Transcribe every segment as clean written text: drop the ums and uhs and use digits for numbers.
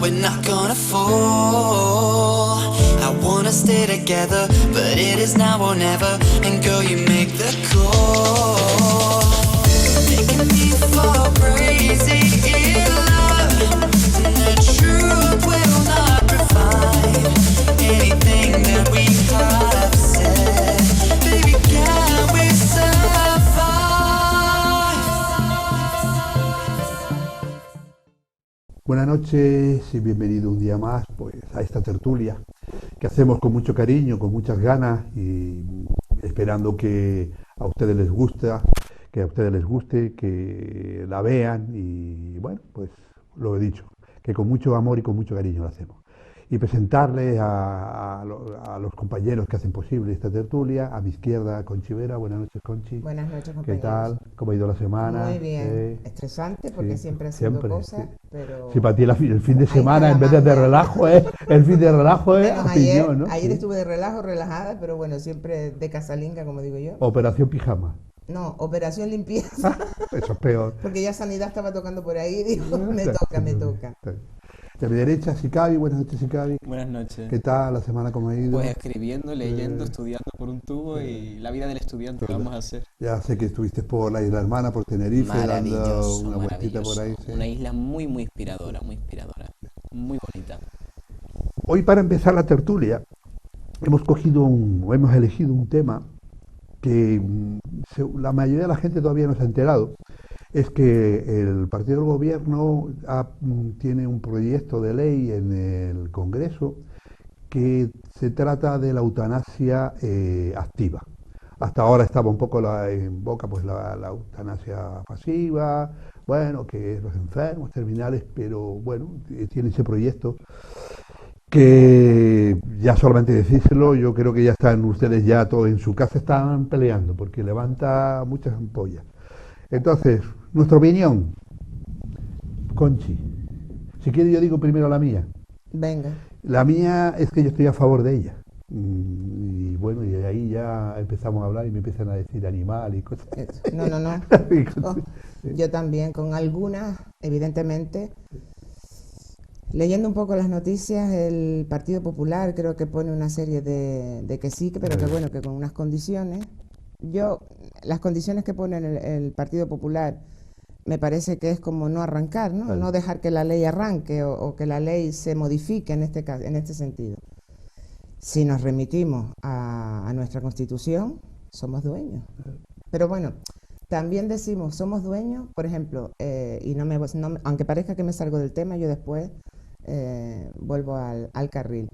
we're not gonna fall. I wanna stay together, but it is now or never. And girl, you make the call. Making me fall crazy in love. And the truth will not refine anything that we have said. Baby, can we survive? Buenas noches y bienvenido un día más pues, a esta tertulia que hacemos con mucho cariño, con muchas ganas y esperando que a ustedes les guste, que la vean y bueno, pues lo he dicho, que con mucho amor y con mucho cariño lo hacemos. Y presentarles a los compañeros que hacen posible esta tertulia. A mi izquierda, Conchi Vera. Buenas noches, Conchi. Buenas noches, ¿Qué compañeros. tal? ¿Cómo ha ido la semana? Muy bien. Estresante porque Sí, siempre haciendo siempre, cosas, sí. pero... Sí, para ti el fin de Ahí semana, está en la vez de magia. relajo, el fin de relajo es Bueno, opinión, ¿no? ayer Sí. estuve de relajo, relajada, pero bueno, siempre de casalinga, como digo yo. Operación pijama. No, operación limpieza, Eso es peor. porque ya Sanidad estaba tocando por ahí y dijo, me toca. De mi derecha, Sicavi. Buenas noches, Sicavi. Buenas noches. ¿Qué tal la semana, cómo ha ido? Pues escribiendo, leyendo, estudiando por un tubo y la vida del estudiante, Todo. vamos a hacer. Ya sé que estuviste por la Isla Hermana, por Tenerife, dando Maravilloso, una vueltita maravilloso. por ahí. Sí. Una isla muy, muy inspiradora, muy bonita. Hoy, para empezar la tertulia, hemos elegido un tema que la mayoría de la gente todavía no se ha enterado. Es que el partido del gobierno tiene un proyecto de ley en el Congreso que se trata de la eutanasia activa. Hasta ahora estaba un poco en boca pues la eutanasia pasiva, bueno, que los enfermos terminales, pero bueno, tiene ese proyecto que ya solamente decírselo, yo creo que ya están ustedes ya todos en su casa, están peleando porque levanta muchas ampollas. Entonces, nuestra opinión, Conchi. Si quiere yo digo primero la mía. Venga. La mía es que yo estoy a favor de ella. Y bueno, y de ahí ya empezamos a hablar y me empiezan a decir animal y cosas. No. Y cosas. Yo también, con algunas, evidentemente. Leyendo un poco las noticias, el Partido Popular creo que pone una serie de que sí, pero que bueno, que con unas condiciones. Las condiciones que pone el Partido Popular me parece que es como no arrancar, ¿no? Vale. No dejar que la ley arranque o que la ley se modifique en este caso, en este sentido. Si nos remitimos a nuestra Constitución, somos dueños. Pero bueno, también decimos, somos dueños, por ejemplo, y aunque parezca que me salgo del tema, yo después vuelvo al carril.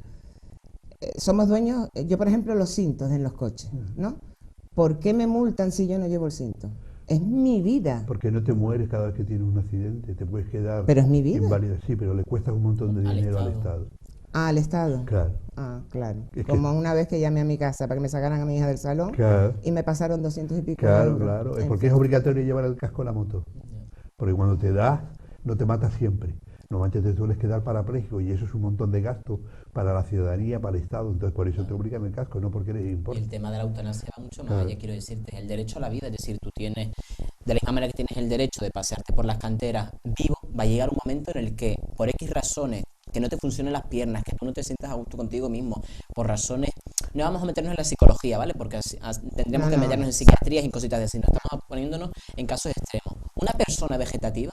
Somos dueños, yo por ejemplo, los cintos en los coches, ¿no? ¿Por qué me multan si yo no llevo el cinto? Es mi vida. Porque no te mueres cada vez que tienes un accidente, te puedes quedar Pero es mi vida. inválido. Sí, pero le cuesta un montón de Al dinero al Estado. Estado. Ah, al Estado. Claro, Ah, claro. Es que- Como una vez que llamé a mi casa para que me sacaran a mi hija del salón claro, y me pasaron 200 y pico claro, euros. claro. Es En porque es fin. obligatorio llevar el casco a la moto. Porque cuando te das, no te matas siempre. Normalmente te sueles quedar parapléjico y eso es un montón de gasto para la ciudadanía, para el Estado. Entonces por eso te obligan el casco, no porque les Y importa. el tema de la eutanasia va mucho más Claro. allá, quiero decirte, es el derecho a la vida, es decir, tú tienes, de la misma manera que tienes el derecho de pasearte por las canteras vivo, va a llegar un momento en el que, por X razones, que no te funcionen las piernas, que tú no te sientas a gusto contigo mismo, por razones, no vamos a meternos en la psicología, ¿vale? Porque tendremos que meternos en psiquiatrías y cositas de así, no estamos poniéndonos en casos extremos. Una persona vegetativa,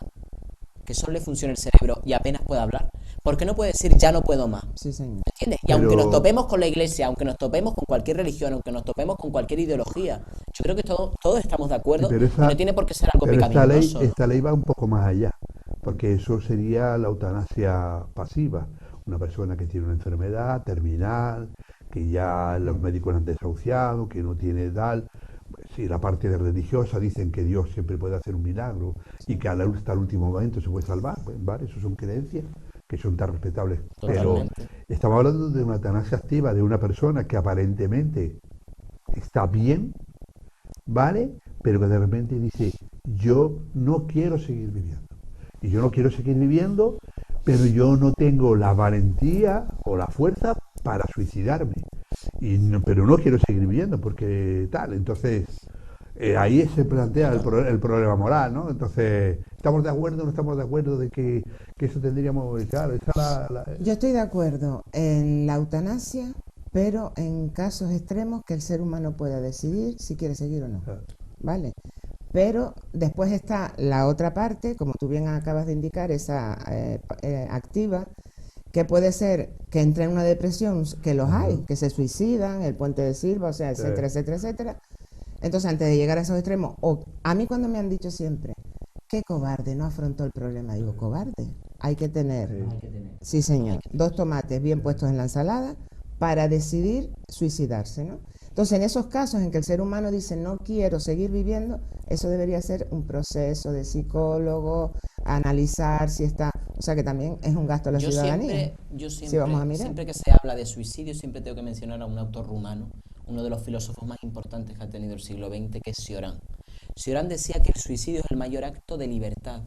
que solo le funciona el cerebro y apenas puede hablar, ¿por qué no puede decir ya no puedo más? Sí, señor. ¿Entiendes? Y Pero- aunque nos topemos con la iglesia, aunque nos topemos con cualquier religión, aunque nos topemos con cualquier ideología, yo creo que todos estamos de acuerdo Pero y no tiene por qué ser algo pero pecaminoso. esta ley va un poco más allá, porque eso sería la eutanasia pasiva. Una persona que tiene una enfermedad terminal, que ya los médicos han desahuciado, que no tiene tal. Sí, la parte de religiosa dicen que Dios siempre puede hacer un milagro y que hasta el último momento se puede salvar. Pues, ¿vale? Eso son creencias que son tan respetables. Totalmente. Pero estamos hablando de una eutanasia activa, de una persona que aparentemente está bien, ¿vale? Pero que de repente dice, yo no quiero seguir viviendo. Y yo no quiero seguir viviendo, pero yo no tengo la valentía o la fuerza para suicidarme. Pero no quiero seguir viviendo porque tal. Entonces, ahí se plantea el problema moral, ¿no? Entonces, ¿estamos de acuerdo o no estamos de acuerdo de que eso tendríamos, claro, Yo estoy de acuerdo en la eutanasia, pero en casos extremos que el ser humano pueda decidir si quiere seguir o no, Claro. ¿vale? Pero después está la otra parte, como tú bien acabas de indicar, esa activa, que puede ser que entre en una depresión, que los hay, que se suicidan, el puente de Silva, o sea, etcétera, etcétera, etcétera. Entonces, antes de llegar a esos extremos, o a mí cuando me han dicho siempre, qué cobarde, no afrontó el problema, digo, cobarde, hay que tener, sí señor, 2 tomates bien puestos en la ensalada para decidir suicidarse, ¿no? Entonces, en esos casos en que el ser humano dice, no quiero seguir viviendo, eso debería ser un proceso de psicólogo, analizar si está, o sea que también es un gasto a la ciudadanía. Si vamos a mirar. Siempre que se habla de suicidio, siempre tengo que mencionar a un autor rumano, uno de los filósofos más importantes que ha tenido el siglo XX, que es Cioran. Cioran decía que el suicidio es el mayor acto de libertad.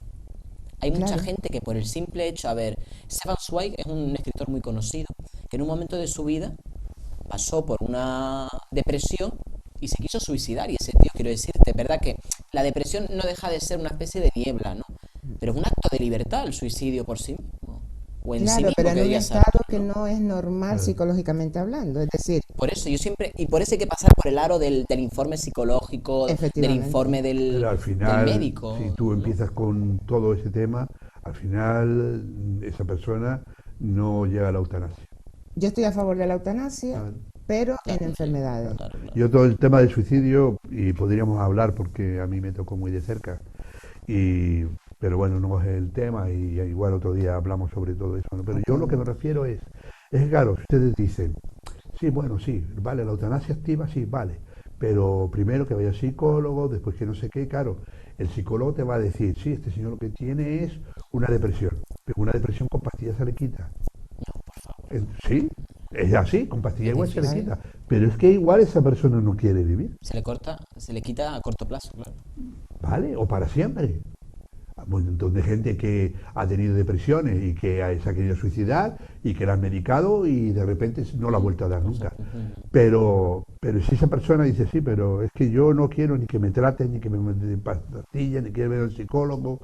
Hay mucha Claro. gente que por el simple hecho, a ver, Stefan Zweig es un escritor muy conocido, que en un momento de su vida pasó por una depresión y se quiso suicidar. Y ese tío, quiero decirte, es verdad que la depresión no deja de ser una especie de niebla, ¿no? Pero es un acto de libertad el suicidio por sí mismo. O en sí Claro, mismo, pero en que un diría estado Sartre, que ¿no? no es normal psicológicamente hablando, es decir, Por eso yo siempre, y por eso hay que pasar por el aro del informe psicológico, del Efectivamente. informe Pero al del final, médico. si tú ¿no? empiezas con todo ese tema, al final esa persona no llega a la eutanasia. yo estoy a favor de la eutanasia, Claro. pero Claro, en sí, enfermedades. claro, claro. Yo todo el tema del suicidio, y podríamos hablar porque a mí me tocó muy de cerca, pero bueno, no es el tema y igual otro día hablamos sobre todo eso, ¿no? Pero yo lo que me refiero es claro, si ustedes dicen, sí, bueno, sí, vale, la eutanasia activa, sí, vale, pero primero que vaya al psicólogo, después que no sé qué, claro, el psicólogo te va a decir, sí, este señor lo que tiene es una depresión, pero una depresión con pastillas se le quita. Sí, es así, con pastillas igual se le difícil. quita, pero es que igual esa persona no quiere vivir. Se le quita a corto plazo, claro. ¿Vale? O para siempre. Hay un montón de gente que ha tenido depresiones y que se ha querido suicidar y que la han medicado y de repente no la ha vuelto a dar nunca. Pero si esa persona dice, sí, pero es que yo no quiero ni que me traten, ni que me den pastillas, ni quiero ver al psicólogo,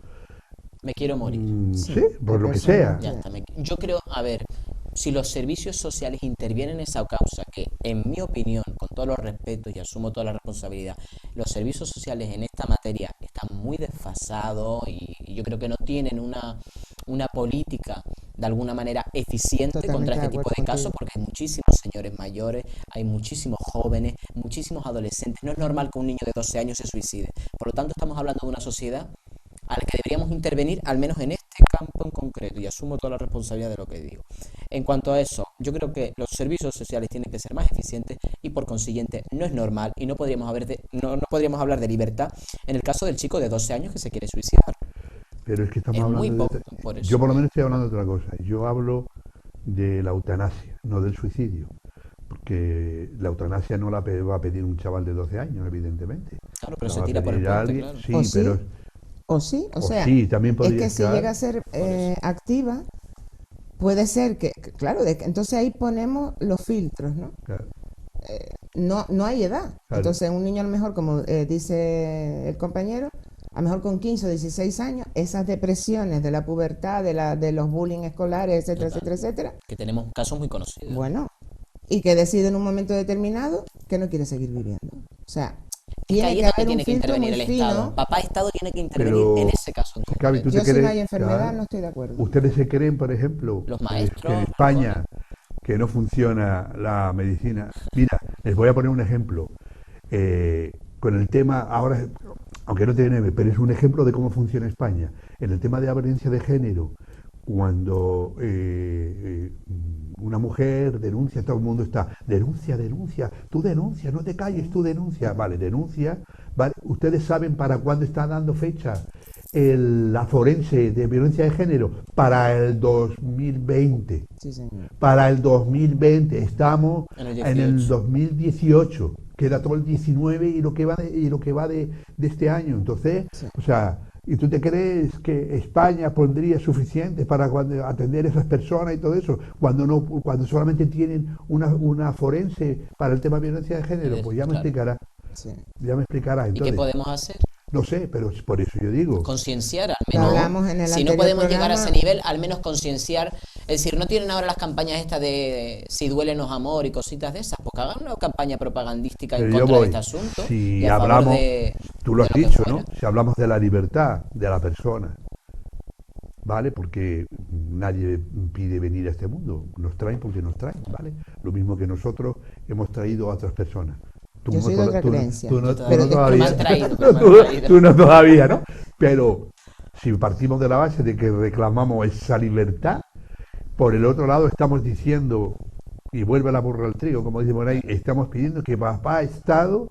Me quiero morir. sí, por hay lo que personas sea. Ya está. Yo creo, a ver, si los servicios sociales intervienen en esa causa, que en mi opinión, con todos los respetos y asumo toda la responsabilidad, los servicios sociales en esta materia están muy desfasados y yo creo que no tienen una política de alguna manera eficiente Totalmente contra de este tipo acuerdo de casos, contigo. porque hay muchísimos señores mayores, hay muchísimos jóvenes, muchísimos adolescentes. No es normal que un niño de 12 años se suicide. Por lo tanto, estamos hablando de una sociedad a la que deberíamos intervenir, al menos en este campo en concreto, y asumo toda la responsabilidad de lo que digo. En cuanto a eso, yo creo que los servicios sociales tienen que ser más eficientes y por consiguiente no es normal y no podríamos podríamos hablar de libertad en el caso del chico de 12 años que se quiere suicidar. Pero es que estamos Es muy hablando poco por yo eso. por lo menos estoy hablando de otra cosa. Yo hablo de la eutanasia, no del suicidio. Porque la eutanasia no la va a pedir un chaval de 12 años, evidentemente. Claro, pero La se va a tira por el pedir puente, alguien, claro. sí, O sí, pero o sí, o sea, sí, también es podría que si estar. llega a ser activa, puede ser claro, entonces ahí ponemos los filtros, ¿no? Claro, No hay edad. Claro. Entonces un niño a lo mejor, como dice el compañero, a lo mejor con 15 o 16 años, esas depresiones de la pubertad, de los bullying escolares, etcétera, Total. etcétera, Que tenemos casos muy conocidos. bueno, y que decide en un momento determinado que no quiere seguir viviendo. O sea, Es que tiene ahí que es donde haber un tiene que filtro muy intervenir el Estado. fino. Papá Estado tiene que intervenir Pero, en ese caso en Gaby, concreto. ¿tú Yo te si no crees? hay enfermedad Claro. no estoy de acuerdo. ¿Ustedes se creen, por ejemplo, Los que maestros, en los España que no funciona la medicina? Mira, les voy a poner un ejemplo. Con el tema, ahora, aunque no tiene, pero es un ejemplo de cómo funciona España. En el tema de la violencia de género, cuando una mujer denuncia, todo el mundo está, denuncia, tú denuncia, no te calles, tú denuncia, vale, denuncia, vale, ustedes saben para cuándo está dando fecha la forense de violencia de género, para el 2020, Sí, señor. para el 2020, estamos En el en el 18. 2018, queda todo el 19 y lo que va de este año, entonces, Sí. o sea, ¿y tú te crees que España pondría suficiente para atender a esas personas y todo eso? Cuando solamente tienen una forense para el tema de violencia de género, pues ya me Claro. explicará. Sí. Ya me explicarás. ¿Y qué Entonces, podemos hacer? no sé, pero por eso yo digo. Concienciar, al Lo menos. hablamos en el Si no anterior podemos llegar a programa. ese nivel, al menos concienciar. Es decir, no tienen ahora las campañas estas de si duélenos amor y cositas de esas, porque hagan una campaña propagandística en Pero yo contra de voy, este asunto si y a favor hablamos, de, tú lo de has que dicho, fuera. ¿no? Si hablamos de la libertad de la persona, ¿vale? Porque nadie pide venir a este mundo, nos traen porque nos traen, ¿vale? Lo mismo que nosotros hemos traído a otras personas. Tú Yo mismo soy de otra tú creencia. tú no Pero todavía, me han traído, pero me han traído. tú no todavía, ¿no? Pero si partimos de la base de que reclamamos esa libertad, por el otro lado estamos diciendo, y vuelve la burra al trigo, como dice por ahí, estamos pidiendo que papá Estado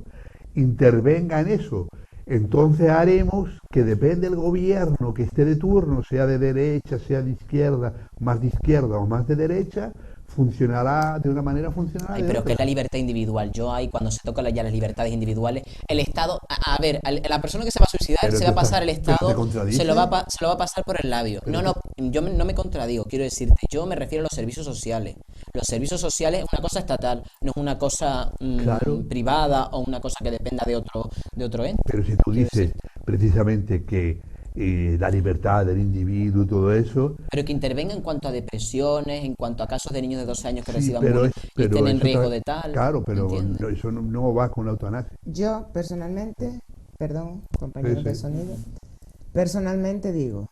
intervenga en eso. Entonces haremos que depende del gobierno que esté de turno, sea de derecha, sea de izquierda o más de derecha, funcionará de una manera, funcionará Ay, de pero que es otra. la libertad individual. Yo ahí, cuando se tocan ya las libertades individuales, el Estado, a ver, la persona que se va a suicidar, Pero se tú va a pasar estás- el pero Estado, te contradices. se lo va a pasar por el labio. Pero No, no me contradigo, quiero decirte, yo me refiero a los servicios sociales. Los servicios sociales es una cosa estatal, no es una cosa Claro. privada o una cosa que dependa de otro ente. Pero si tú Quiero dices decir, precisamente que la libertad del individuo y todo eso, pero que intervenga en cuanto a depresiones, en cuanto a casos de niños de 12 años que sí, reciban pero, bullying y estén en eso riesgo de tal. claro, pero ¿entiendes? eso no va con la eutanasia. Yo personalmente, perdón, compañeros Sí, de sí. sonido, personalmente digo,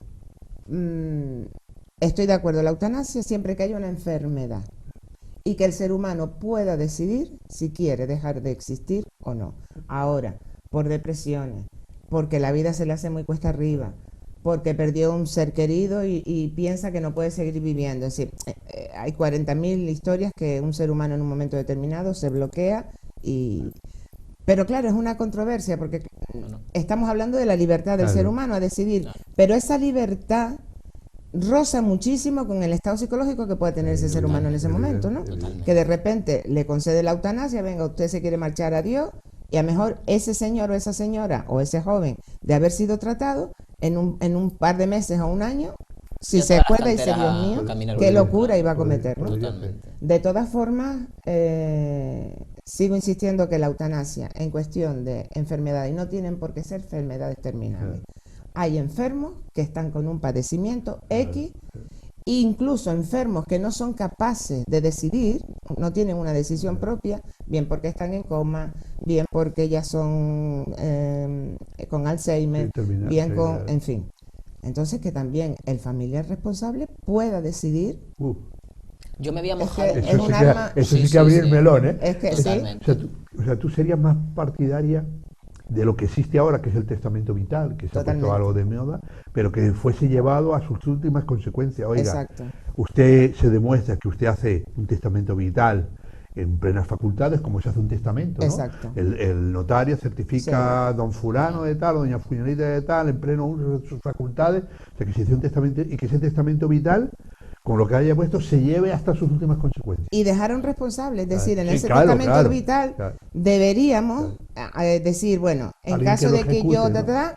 estoy de acuerdo, la eutanasia siempre que haya una enfermedad y que el ser humano pueda decidir si quiere dejar de existir o no. Ahora, por depresiones, porque la vida se le hace muy cuesta arriba, porque perdió un ser querido y piensa que no puede seguir viviendo. Es decir, hay 40.000 historias que un ser humano en un momento determinado se bloquea y... Pero claro, es una controversia porque Bueno. estamos hablando de la libertad del Claro. ser humano a decidir, Claro. pero esa libertad roza muchísimo con el estado psicológico que puede tener ese ser humano en ese momento, ¿no? Totalmente. Que de repente le concede la eutanasia, venga, usted se quiere marchar a Dios, y a lo mejor ese señor o esa señora o ese joven de haber sido tratado en un par de meses o un año, si Ya se todas las acuerda y dice, canteras Dios mío, a caminar qué por locura ahí. iba a cometer, ¿no? Podría ser. Totalmente. De todas formas, sigo insistiendo que la eutanasia en cuestión de enfermedades, y no tienen por qué ser enfermedades terminales. Hay enfermos que están con un padecimiento X, e incluso enfermos que no son capaces de decidir, no tienen una decisión propia, bien porque están en coma, bien porque ya son con Alzheimer, Sí, terminal, bien sí, con, claro. en fin. Entonces que también el familiar responsable pueda decidir. Yo me había Es que mojado. es Eso un sí que, arma- eso sí Sí, que abrir sí. el melón, ¿eh? Es que sí, Totalmente. O sea, tú serías más partidaria de lo que existe ahora, que es el testamento vital, que se ha puesto Totalmente. algo de moda, pero que fuese llevado a sus últimas consecuencias. Oiga, exacto. usted se demuestra que usted hace un testamento vital en plenas facultades, como se hace un testamento, ¿no? Exacto. El notario certifica don fulano de tal, o doña fulanita de tal, en pleno uso de sus facultades, o sea, que se hace un testamento, y que ese testamento vital, con lo que haya puesto, se lleve hasta sus últimas consecuencias. Y dejaron responsable, es decir, en Sí, ese claro, testamento claro, vital claro. deberíamos decir, bueno, en Alguien caso que lo de que yo ejecute, ¿no?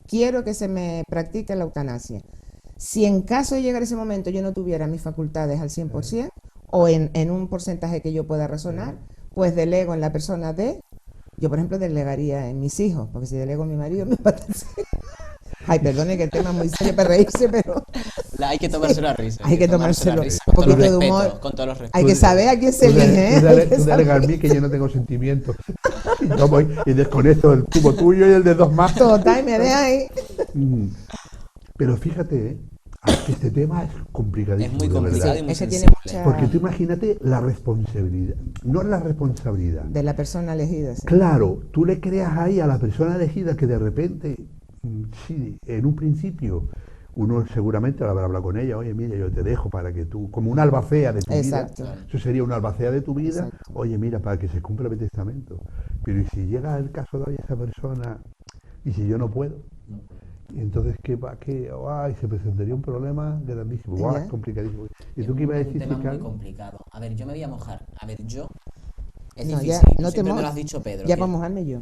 quiero que se me practique la eutanasia. Si en caso de llegar ese momento yo no tuviera mis facultades al 100% o en un porcentaje que yo pueda razonar, pues delego en la persona de, yo por ejemplo delegaría en mis hijos, porque si delego en mi marido me mata. Ay, perdone que el tema es muy serio para reírse, pero Hay que tomárselo a risa. hay que tomárselo a tomárselo risa, un con todo poquito de los humor. respetos, con todos los respetos. Hay que saber a quién se elige, ¿eh? Tú Hay dale, que tú dale a saber. mí que yo no tengo sentimientos. Y yo voy y desconecto el cubo tuyo y el de dos más. Total, me deja ahí. Mm. Pero fíjate, que este tema es complicadísimo. Es muy de complicado verdad. y muy Es que tiene sensible. mucha... Porque tú imagínate la responsabilidad. No la responsabilidad. De la persona elegida, sí. Claro, tú le creas ahí a la persona elegida que de repente, sí, en un principio, uno seguramente habrá hablado con ella, oye, mira, yo te dejo para que tú, como una albacea de tu Exacto. vida, eso sería una albacea de tu vida, Exacto. oye, mira, para que se cumpla mi testamento. Pero ¿y si llega el caso de esa persona y si yo no puedo? Y entonces, ¿qué va? Ay, se presentaría un problema grandísimo, guau, Ya. complicadísimo. ¿Y Es tú qué ibas a un decir, tema muy Ricardo? complicado. A ver, yo me voy a mojar. A ver, yo... Es No, difícil. ya, Tú no te siempre me lo mojes. has dicho, Pedro. Ya que para mojarme yo.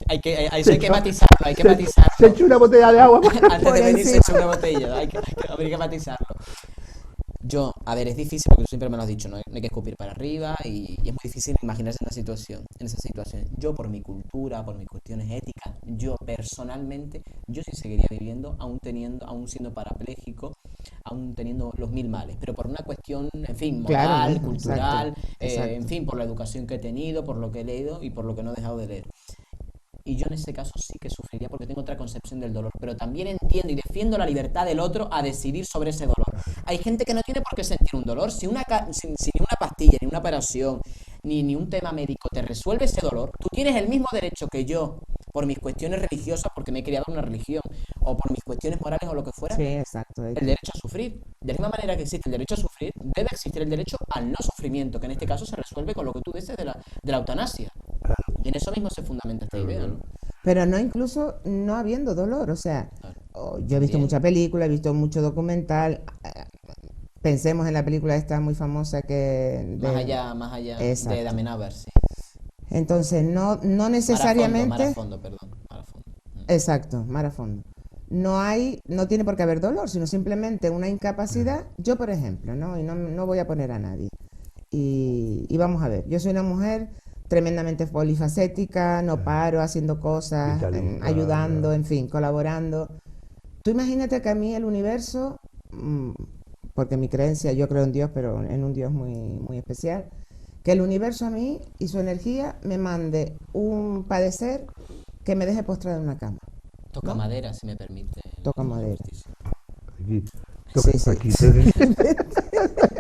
hay que matizarlo, hay que matizarlo. Se echa una botella de agua. Antes Por de venir se encima. echa una botella. Hay que matizarlo. Yo, a ver, es difícil porque tú siempre me lo has dicho, ¿no? No hay que escupir para arriba y es muy difícil imaginarse en esa situación. Yo por mi cultura, por mis cuestiones éticas, yo personalmente, yo sí seguiría viviendo, aún siendo parapléjico, aún teniendo los mil males, pero por una cuestión, en fin, Claro, moral, exacto, cultural, exacto. en fin, por la educación que he tenido, por lo que he leído y por lo que no he dejado de leer. Y yo en ese caso sí que sufriría porque tengo otra concepción del dolor, pero también entiendo y defiendo la libertad del otro a decidir sobre ese dolor. Hay gente que no tiene por qué sentir un dolor. Si ni una pastilla, ni una operación, ni un tema médico te resuelve ese dolor, tú tienes el mismo derecho que yo, por mis cuestiones religiosas, porque me he criado en una religión, o por mis cuestiones morales o lo que fuera, Sí, exacto. el derecho a sufrir. De la misma manera que existe el derecho a sufrir, debe existir el derecho al no sufrimiento, que en este caso se resuelve con lo que tú dices de la eutanasia. Y en eso mismo se fundamenta esta idea, ¿no? Pero no incluso no habiendo dolor, o sea, yo he visto También. mucha película, he visto mucho documental. Pensemos en la película esta muy famosa que Más allá de Exacto. Amenábar, sí. Entonces no Mar necesariamente, a fondo, perdón. Mar a fondo. exacto, mar a fondo. No tiene por qué haber dolor, sino simplemente una incapacidad. Yo, por ejemplo, ¿no? Y no voy a poner a nadie. Y vamos a ver, yo soy una mujer tremendamente polifacética, no paro haciendo cosas, Vitalista, ayudando, en fin, colaborando. Tú imagínate que a mí el universo, porque mi creencia, yo creo en Dios, pero en un Dios muy, muy especial, que el universo a mí y su energía me mande un padecer que me deje postrada en una cama. Toca ¿No? madera, si me permite. Toca la madera. justicia. Aquí, Sí, sí.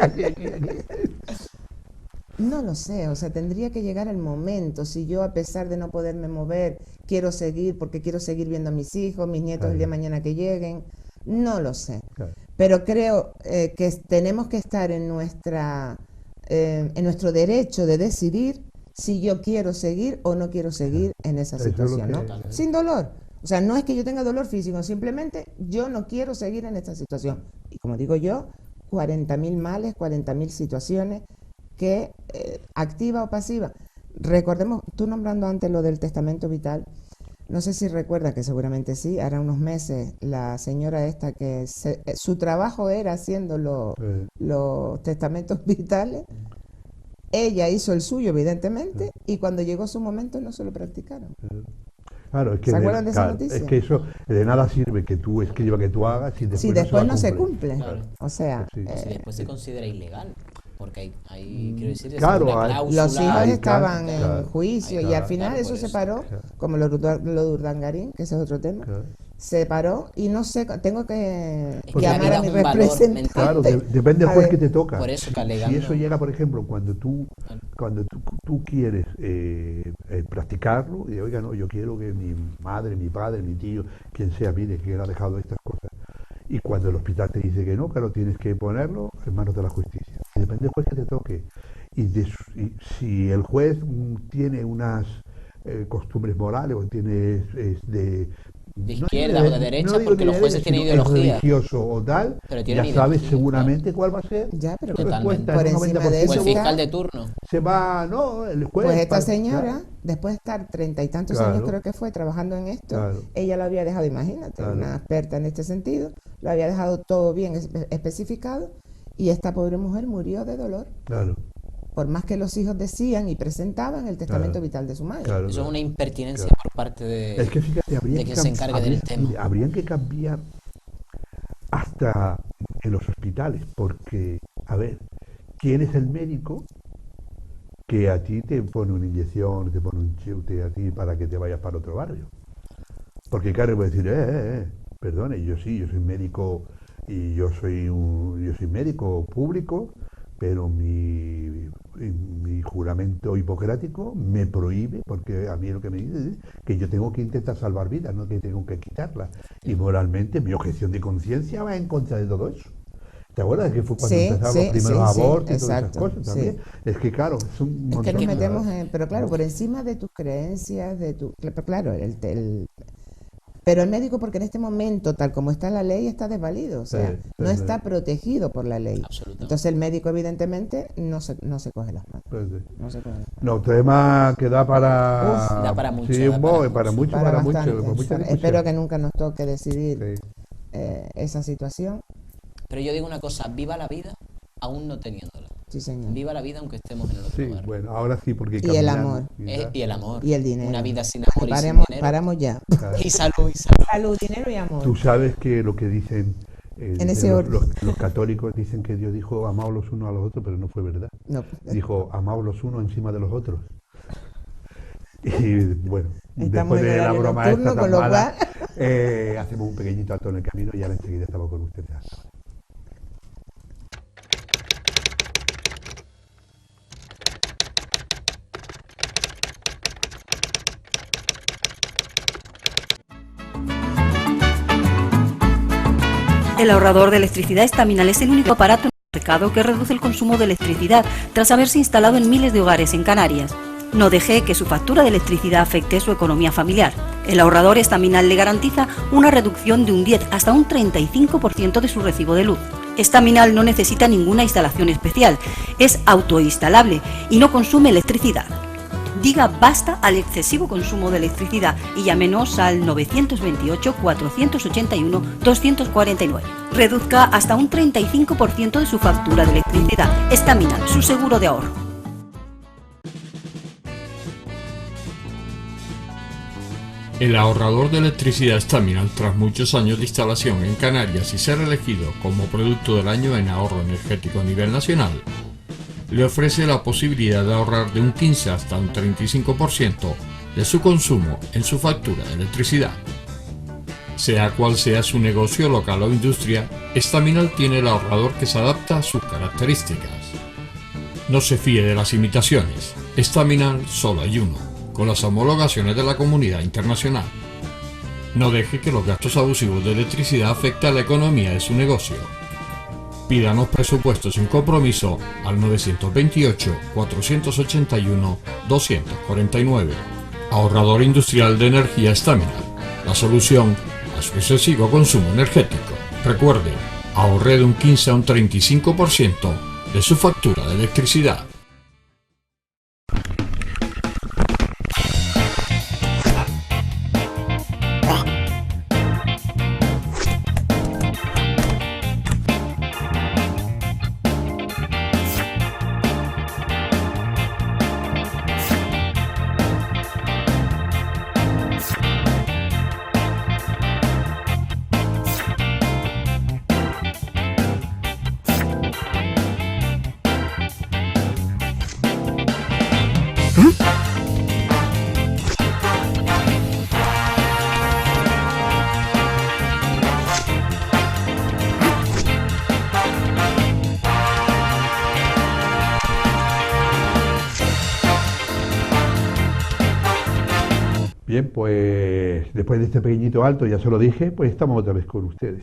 aquí, aquí. No lo sé, o sea, tendría que llegar el momento, si yo a pesar de no poderme mover, quiero seguir porque quiero seguir viendo a mis hijos, mis nietos el día de mañana que lleguen, no lo sé. Claro. Pero creo que tenemos que estar en nuestro derecho de decidir si yo quiero seguir o no quiero seguir en esa Eso es lo situación, que- ¿no? Sin dolor. O sea, no es que yo tenga dolor físico, simplemente yo no quiero seguir en esta situación. Y como digo yo, 40.000 males, 40.000 situaciones que, activa o pasiva. Recordemos, tú nombrando antes lo del testamento vital, no sé si recuerda, que seguramente sí, hará unos meses, la señora esta que su trabajo era haciendo los testamentos vitales. Ella hizo el suyo, evidentemente, y cuando llegó su momento no se lo practicaron. Claro, es que ¿Se acuerdan de esa claro, noticia? es que eso de nada sirve que tú escribas, que tú hagas, si después, Si después no se cumple. cumple. Claro. O sea, Sí. Si después se considera ilegal, porque hay quiero decir, Claro, una hay- cláusula. los hijos Hay estaban claro, en juicio y claro, al final claro, eso por se eso. paró, Claro. como lo de Urdangarín, que ese es otro tema. Claro. Se paró y no sé, tengo que Es que la llamar vida a mi es un valor, representante. Claro, depende del A juez ver, que te toca. por eso que Si alegando- eso llega, por ejemplo, cuando Claro. tú quieres practicarlo, y oiga, no, yo quiero que mi madre, mi padre, mi tío, quien sea, mire, que él ha dejado estas cosas. Y cuando el hospital te dice que no, claro, tienes que ponerlo en manos de la justicia. Y depende del juez que te toque. Y si el juez tiene unas costumbres morales o tiene De no izquierdas digo o de derechas, no digo porque ni los de jueces derecha, tienen sino es ideología. religioso o tal, Pero ya tienen sabes ideología, seguramente cuál va a ser Ya, pero su Totalmente. respuesta. por En un encima de 90% O el eso fiscal está- de turno. se va, no, el juez. Pues esta para- señora, claro, después de estar 30 y tantos Claro. años, creo que fue, trabajando en esto, Claro. ella lo había dejado, imagínate, Claro. una experta en este sentido, lo había dejado todo bien especificado, y esta pobre mujer murió de dolor, claro, por más que los hijos decían y presentaban el testamento Claro. vital de su madre. claro. Eso es una impertinencia Claro. por parte de, Es que fíjate, de quien se encargue del tema. habrían que cambiar hasta en los hospitales, porque, a ver, ¿quién es el médico que a ti te pone una inyección, te pone un chute a ti para que te vayas para otro barrio? Porque claro, puede decir, perdone, yo soy médico y yo soy médico público, pero mi juramento hipocrático me prohíbe, porque a mí lo que me dice es que yo tengo que intentar salvar vidas, no que tengo que quitarlas. Y moralmente mi objeción de conciencia va en contra de todo eso. ¿Te acuerdas que fue cuando Sí, empezaron sí, los primeros sí, abortos y todas esas exacto, cosas también? sí. Es que claro, es un Es que montón nos de metemos cosas. en, pero claro, por encima de tus creencias, claro, pero el médico, porque en este momento, tal como está la ley, está desvalido, o sea, Sí, no sí, está sí. protegido por la ley. Absolutamente. Entonces el médico, evidentemente, no se coge las manos. Pues, sí. No se coge las manos. No, tema que da para... Uf, da para mucho, Sí, da un para poco, para mucho. mucho, Para para mucho, bastante. para mucha Espero discusión. que nunca nos toque decidir Sí. esa situación. Pero yo digo una cosa, viva la vida aún no teniéndola. Sí, señor. Viva la vida aunque estemos en el otro Sí, lugar. bueno, ahora sí, porque Y el caminando amor. Y el amor. Y el dinero. Una vida sin amor y sin Paramos, dinero. paramos ya. Y salud, y salud. Salud, dinero y amor. Tú sabes que lo que dicen En ese los, orden. los católicos dicen que Dios dijo amaos los unos a los otros, pero no fue verdad. No, Dijo amaos los unos encima de los otros. Y bueno, Estamos después en de la horario broma nocturno, esta tan con lo mala, hacemos un pequeñito alto en el camino y ahora enseguida estamos con ustedes. El ahorrador de electricidad Estaminal es el único aparato en el mercado que reduce el consumo de electricidad tras haberse instalado en miles de hogares en Canarias. No deje que su factura de electricidad afecte su economía familiar. El ahorrador Estaminal le garantiza una reducción de un 10 hasta un 35% de su recibo de luz. Estaminal no necesita ninguna instalación especial, es autoinstalable y no consume electricidad. Diga basta al excesivo consumo de electricidad y llámenos al 928-481-249. Reduzca hasta un 35% de su factura de electricidad. Estaminal, su seguro de ahorro. El ahorrador de electricidad Estaminal, tras muchos años de instalación en Canarias y ser elegido como producto del año en ahorro energético a nivel nacional, le ofrece la posibilidad de ahorrar de un 15 hasta un 35% de su consumo en su factura de electricidad. Sea cual sea su negocio local o industria, Estaminal tiene el ahorrador que se adapta a sus características. No se fíe de las imitaciones, Estaminal solo hay uno, con las homologaciones de la comunidad internacional. No deje que los gastos abusivos de electricidad afecten a la economía de su negocio. Pídanos presupuestos sin compromiso al 928-481-249. Ahorrador industrial de energía Estaminal, la solución a su excesivo consumo energético. Recuerde, ahorre de un 15 a un 35% de su factura de electricidad. Bien, pues después de este pequeñito alto, ya se lo dije, pues estamos otra vez con ustedes.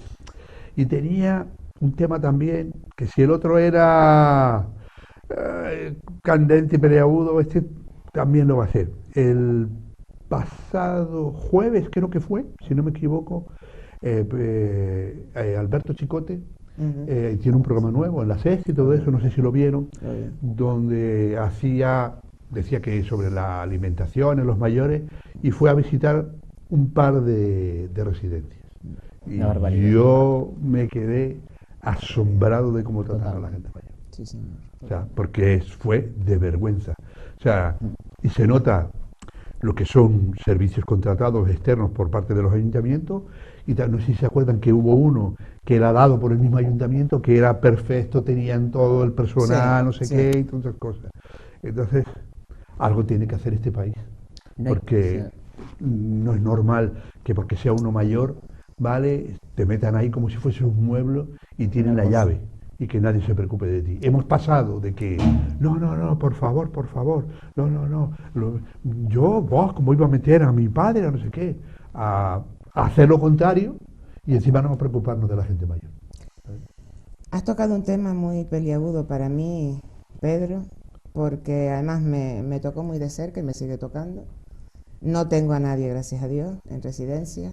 Y tenía un tema también, que si el otro era candente y peleagudo, este también lo va a ser. El pasado jueves, creo que fue, si no me equivoco, Alberto Chicote tiene un programa nuevo en la Sexta y todo eso, no sé si lo vieron, donde decía que sobre la alimentación en los mayores y fue a visitar un par de residencias. Y Una barbaridad. yo me quedé asombrado de cómo trataron a la gente mayor. Sí, señor. O sea, porque fue de vergüenza. O sea, y se nota lo que son servicios contratados externos por parte de los ayuntamientos y tal. No sé si se acuerdan que hubo uno que era dado por el mismo ayuntamiento, que era perfecto, tenían todo el personal, Sí, no sé sí. qué, y todas esas cosas. Entonces, algo tiene que hacer este país, porque no es normal que porque sea uno mayor, ¿vale?, te metan ahí como si fuese un mueble y tienen la llave y que nadie se preocupe de ti. Hemos pasado de que, no, por favor, no, vos, como iba a meter a mi padre, a no sé qué, a hacer lo contrario y encima no preocuparnos de la gente mayor. Has tocado un tema muy peliagudo para mí, Pedro, porque además me tocó muy de cerca y me sigue tocando. No tengo a nadie, gracias a Dios, en residencia,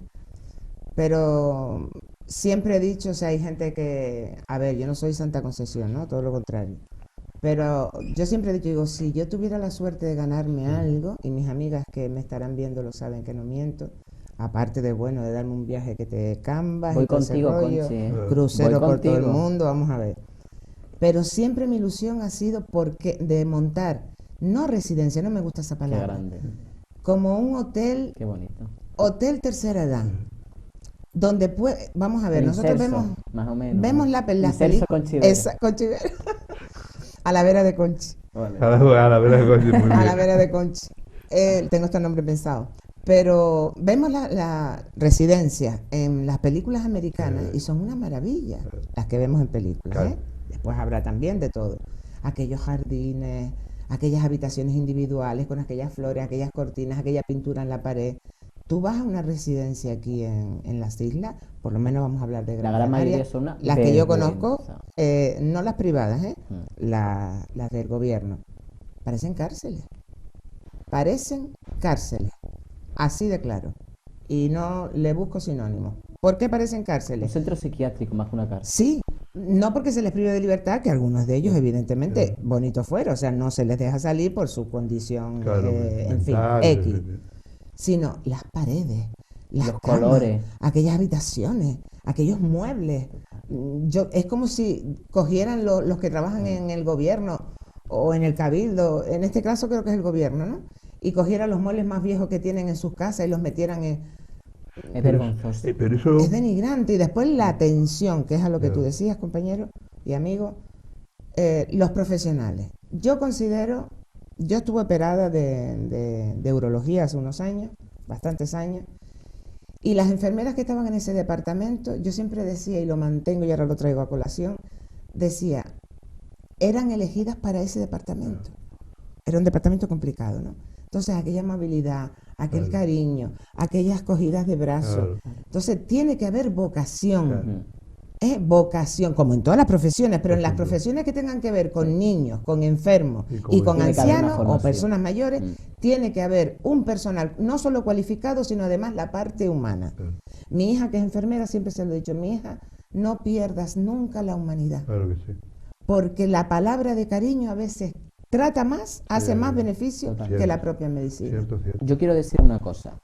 pero siempre he dicho, o sea, hay gente que, a ver, yo no soy Santa Concesión, ¿no? Todo lo contrario. Pero yo siempre he dicho, digo, si yo tuviera la suerte de ganarme algo, y mis amigas que me estarán viendo lo saben que no miento, aparte de, bueno, de darme un viaje que te cambas Voy y todo ese contigo, rollo, Conchi. crucero Voy por todo el contigo. mundo, vamos a ver. Pero siempre mi ilusión ha sido de montar, no residencia, no me gusta esa Qué palabra, grande, como un hotel, qué bonito. hotel tercera edad, donde vamos a ver, El nosotros Inserso, vemos, más o menos, vemos ¿no? las Inserso películas, con Chivera. esa, con Chivera, a la vera de Conchi. Vale. A la verdad, muy bien. A la vera de Conchi. Tengo este nombre pensado. Pero vemos la residencia en las películas americanas y son una maravilla las que vemos en películas. Claro. Después habrá también de todo. Aquellos jardines, aquellas habitaciones individuales con aquellas flores, aquellas cortinas, aquella pintura en la pared. Tú vas a una residencia aquí en las islas, por lo menos vamos a hablar de La Gran gran Canaria, mayoría son una las que yo conozco, vergüenza. no las privadas, Mm. las del gobierno, parecen cárceles. Parecen cárceles, así de claro. Y no le busco sinónimo. ¿Por qué parecen Un cárceles? centro psiquiátrico más que una cárcel. Sí, no porque se les prive de libertad, que algunos de ellos evidentemente bonito fuera, o sea, no se les deja salir por su condición, Claro, en fin, mental, X, sino las paredes, las Los camas, colores. aquellas habitaciones, aquellos muebles. Es como si cogieran los que trabajan en el gobierno o en el cabildo, en este caso creo que es el gobierno, ¿no? Y cogieran los muebles más viejos que tienen en sus casas y los metieran en... Es vergonzoso. Pero eso, Es denigrante. Y después la atención, que es a lo que tú Claro. decías, compañero y amigo, los profesionales. Yo estuve operada de urología hace unos años, bastantes años, y las enfermeras que estaban en ese departamento, yo siempre decía, y lo mantengo y ahora lo traigo a colación, decía, eran elegidas para ese departamento. Era un departamento complicado, ¿no? Entonces, aquella amabilidad, aquel Claro. cariño, aquellas cogidas de brazos. Claro. Entonces, tiene que haber vocación. Claro. Vocación, como en todas las profesiones, pero en las Por supuesto. profesiones que tengan que ver con niños, con enfermos Y y con Tiene que haber una ancianos o formación. personas mayores, tiene que haber un personal no solo cualificado, sino además la parte humana. Claro. Mi hija, que es enfermera, siempre se lo he dicho, mi hija, no pierdas nunca la humanidad, Claro que sí. porque la palabra de cariño a veces trata más, hace más beneficio Total. que la propia medicina. Cierto, cierto. Yo quiero decir una cosa.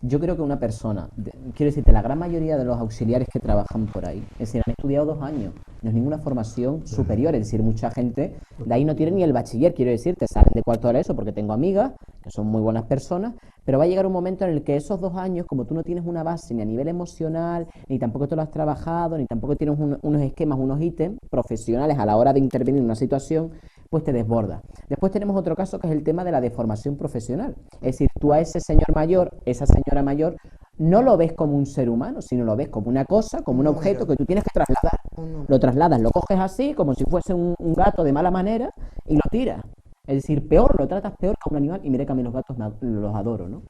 Yo creo que una persona, quiero decirte, la gran mayoría de los auxiliares que trabajan por ahí, es decir, han estudiado 2 años, no es ninguna formación superior, es decir, mucha gente de ahí no tiene ni el bachiller, quiero decirte, salen de cuarto de eso porque tengo amigas que son muy buenas personas, pero va a llegar un momento en el que esos 2 años, como tú no tienes una base ni a nivel emocional, ni tampoco te lo has trabajado, ni tampoco tienes unos esquemas, unos ítems profesionales a la hora de intervenir en una situación, pues te desborda. Después tenemos otro caso que es el tema de la deformación profesional. Es decir, tú a ese señor mayor, esa señora mayor, no lo ves como un ser humano, sino lo ves como una cosa, como un objeto que tú tienes que trasladar. Lo trasladas, lo coges así, como si fuese un gato de mala manera, y lo tiras. Es decir, peor, lo tratas peor que a un animal, y mira que a mí los gatos los adoro, ¿no?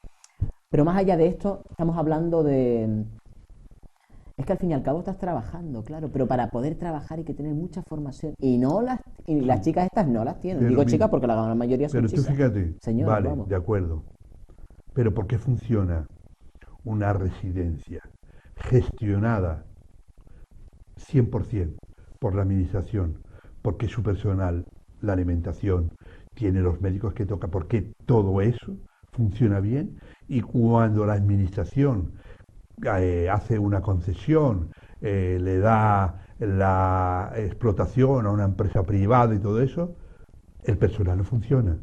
Pero más allá de esto, estamos hablando de... Es que al fin y al cabo estás trabajando, claro, pero para poder trabajar hay que tener mucha formación. Y las chicas estas no las tienen. Pero Digo mira, chicas porque la gran mayoría son Pero tú chicas. fíjate, Señor, vale, vamos. de acuerdo. Pero ¿por qué funciona una residencia gestionada 100% por la administración? Porque su personal, la alimentación, tiene los médicos que toca, porque todo eso funciona bien. Y cuando la administración hace una concesión, le da la explotación a una empresa privada y todo eso, el personal no funciona.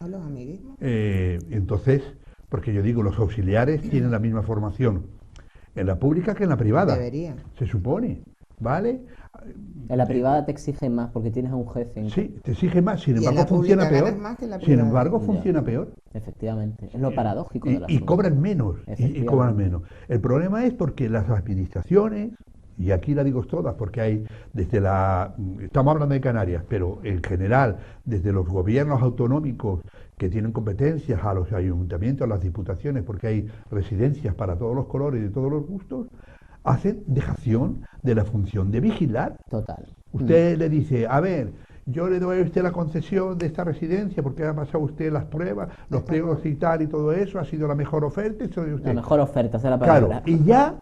¿O los amiguismos? Entonces, porque yo digo, los auxiliares tienen la misma formación en la pública que en la privada. Deberían. Se supone, ¿vale? En la privada te exigen más porque tienes a un jefe. Sí, te exige más, sin Y en embargo la pública funciona peor. ganas más que en la Sin privada. embargo Ya. funciona peor. Efectivamente. Es lo paradójico del Y asunto. cobran menos, y Efectivamente. cobran menos. El problema es porque las administraciones, y aquí la digo todas, porque hay estamos hablando de Canarias, pero en general, desde los gobiernos autonómicos que tienen competencias, a los ayuntamientos, a las diputaciones, porque hay residencias para todos los colores y de todos los gustos, hacen dejación de la función de vigilar. Total. Usted le dice, a ver, yo le doy a usted la concesión de esta residencia porque ha pasado usted las pruebas, los pliegos y tal y todo eso, ha sido la mejor oferta, eso de usted. La mejor oferta, esa es la Claro, palabra. y ya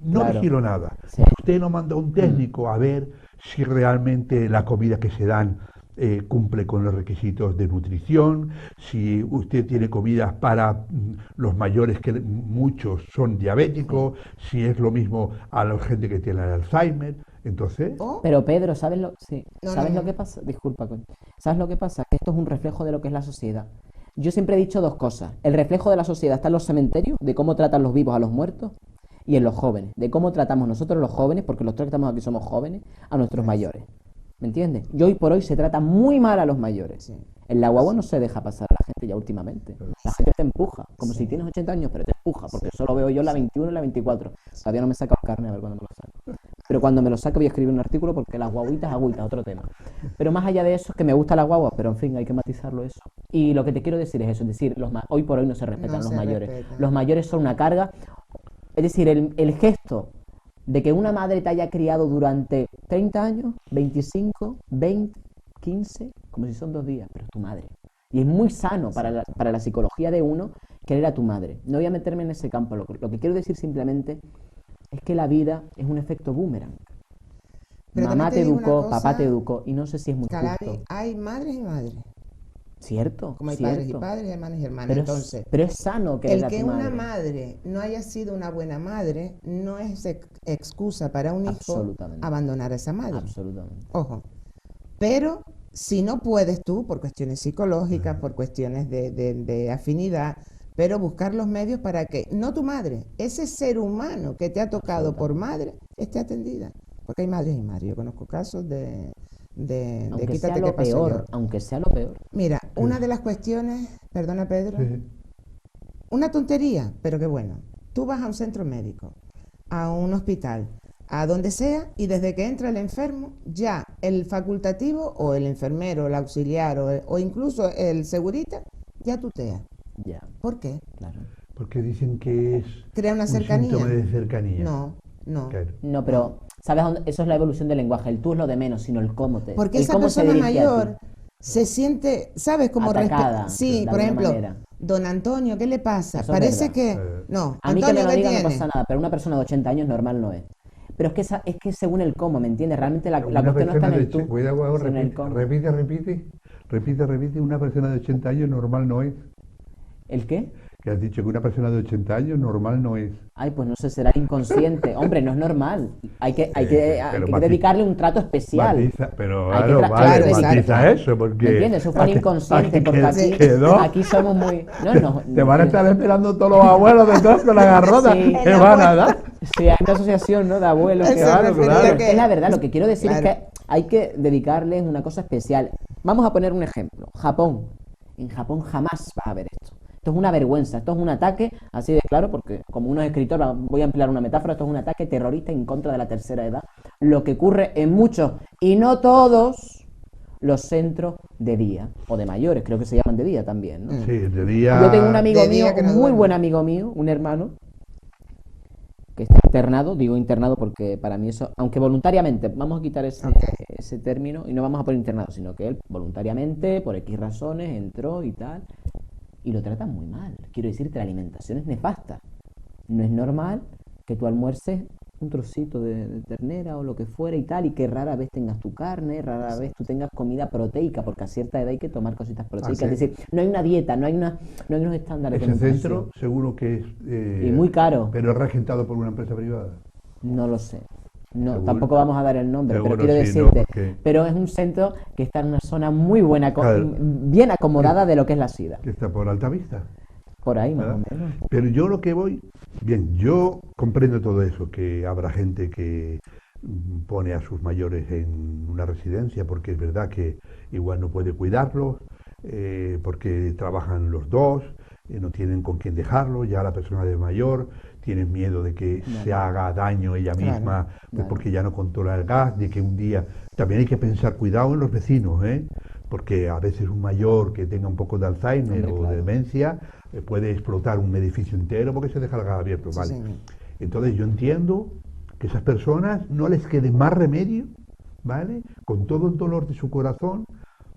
no Claro. vigilo nada. Sí. Usted no manda a un técnico a ver si realmente la comida que se dan cumple con los requisitos de nutrición, si usted tiene comidas para los mayores, que muchos son diabéticos, si es lo mismo a la gente que tiene el Alzheimer. Entonces, O, Pero Pedro, ¿sabes lo, sí, No, ¿sabes no, lo no. que pasa? Disculpa, coño. ¿Sabes lo que pasa? Que esto es un reflejo de lo que es la sociedad. Yo siempre he dicho dos cosas. El reflejo de la sociedad está en los cementerios, de cómo tratan los vivos a los muertos, y en los jóvenes, de cómo tratamos nosotros los jóvenes, porque los tres que estamos aquí somos jóvenes, a nuestros mayores. ¿Me entiendes? Y hoy por hoy se trata muy mal a los mayores. Sí. En la guagua no se deja pasar a la gente ya últimamente. La gente te empuja, como si tienes 80 años, pero te empuja, porque eso lo veo yo en la 21 y la 24. Todavía no me he sacado carne, a ver cuándo me lo saco. Pero cuando me lo saque voy a escribir un artículo porque las guaguitas, agüitas, otro tema. Pero más allá de eso, es que me gusta la guagua, pero en fin, hay que matizarlo eso. Y lo que te quiero decir es eso, es decir, hoy por hoy no se respetan No los se mayores. respetan. Los mayores son una carga. Es decir, el gesto de que una madre te haya criado durante 30 años, 25, 20, 15, como si son 2 días, pero es tu madre. Y es muy sano para la psicología de uno querer a tu madre. No voy a meterme en ese campo. Lo que quiero decir simplemente es que la vida es un efecto boomerang. Pero Mamá también te te digo una educó, papá cosa, te educó, y no sé si es muy Calabi, justo. hay madres y madres, Cierto, como hay padres y cierto. padres, hermanos y hermanas. Pero, Entonces, pero es sano querer el a que tu una madre. madre no haya sido una buena madre no es excusa para un hijo Absolutamente. abandonar a esa madre. Absolutamente. Ojo. Pero si no puedes tú, por cuestiones psicológicas, por cuestiones de afinidad, pero buscar los medios para que, no tu madre, ese ser humano que te ha tocado por madre, esté atendida. Porque hay madres y madres. Yo conozco casos de Aunque sea quítate que lo paso yo. peor, aunque sea lo peor. Mira, una de las cuestiones, perdona Pedro, sí, una tontería, pero qué bueno. Tú vas a un centro médico, a un hospital, a donde sea, y desde que entra el enfermo, ya el facultativo o el enfermero, el auxiliar o incluso el segurita, ya tutea. Ya, ¿Por qué? claro. porque dicen que es ¿Crea una un cercanía? síntoma de cercanía. No, no. Claro. No, pero ¿sabes dónde? Eso es la evolución del lenguaje. El tú es lo de menos, sino el cómo te. Porque el esa cómo se persona dirige a ti. mayor se siente, ¿sabes? Como Atacada, sí, de por alguna ejemplo, manera. don Antonio, ¿qué le pasa? Eso es Parece verdad. que... No, A mí que me Antonio, lo ¿qué digan no tiene? pasa nada, pero una persona de 80 años normal no es. Pero es que según el cómo, ¿me entiendes? Realmente la Una cuestión no está en persona el tú, cuidado, guau, sino en el cómo. repite, una persona de 80 años normal no es. ¿El qué? Que has dicho que una persona de 80 años normal no es. Ay, pues no sé, será inconsciente. Hombre, no es normal. Hay que pero dedicarle un trato especial. Matiza, pero Hay que claro, vale, claro, matiza exacto. eso, porque... ¿Me entiendes? Eso fue el inconsciente, porque aquí, quedó. aquí somos muy... No, Te van a estar esperando todos los abuelos detrás con la garrota. Sí. ¿Qué van a dar? Sí, hay una asociación, ¿no? De abuelos que... Eso Claro, refería claro. que- Es la verdad, lo que quiero decir Claro. es que hay que dedicarles una cosa especial. Vamos a poner un ejemplo. Japón. En Japón jamás vas a ver esto. Esto es una vergüenza, esto es un ataque, así de claro, porque como uno es escritor, voy a emplear una metáfora, esto es un ataque terrorista en contra de la tercera edad. Lo que ocurre en muchos, y no todos, los centros de día, o de mayores, creo que se llaman de día también, ¿no? Sí, de día... Yo tengo un amigo De día mío, que no un muy duerme. buen amigo mío, un hermano, que está internado, digo internado porque para mí eso, aunque voluntariamente, vamos a quitar ese término y no vamos a poner internado, sino que él voluntariamente, por X razones, entró y tal, y lo tratan muy mal. Quiero decirte, la alimentación es nefasta. No es normal que tú almuerces un trocito de ternera o lo que fuera y tal, y que rara vez tengas tu carne, rara vez tú tengas comida proteica, porque a cierta edad hay que tomar cositas proteicas. sí. Es decir, no hay una dieta, no hay unos estándares de Ese nutrición. centro seguro que es... Y muy caro. Pero es regentado por una empresa privada. No lo sé. No, Seguro. tampoco vamos a dar el nombre, pero Seguro quiero sí, ¿no? decirte, Porque- pero es un centro que está en una zona muy buena, Claro. bien acomodada de lo que es la ciudad. Que está por Altavista. Por ahí más o ¿verdad? menos. Pero yo lo que voy, bien, yo comprendo todo eso, que habrá gente que pone a sus mayores en una residencia porque es verdad que igual no puede cuidarlos, porque trabajan los dos, no tienen con quién dejarlo, ya la persona de mayor tiene miedo de que se haga daño ella Claro, misma, pues claro. porque ya no controla el gas, de que un día... También hay que pensar, cuidado en los vecinos, porque a veces un mayor que tenga un poco de Alzheimer Hombre, o claro. de demencia puede explotar un edificio entero porque se deja el gas abierto, Sí, ¿vale? señor. Entonces yo entiendo que esas personas no les quede más remedio, ¿vale? Con todo el dolor de su corazón,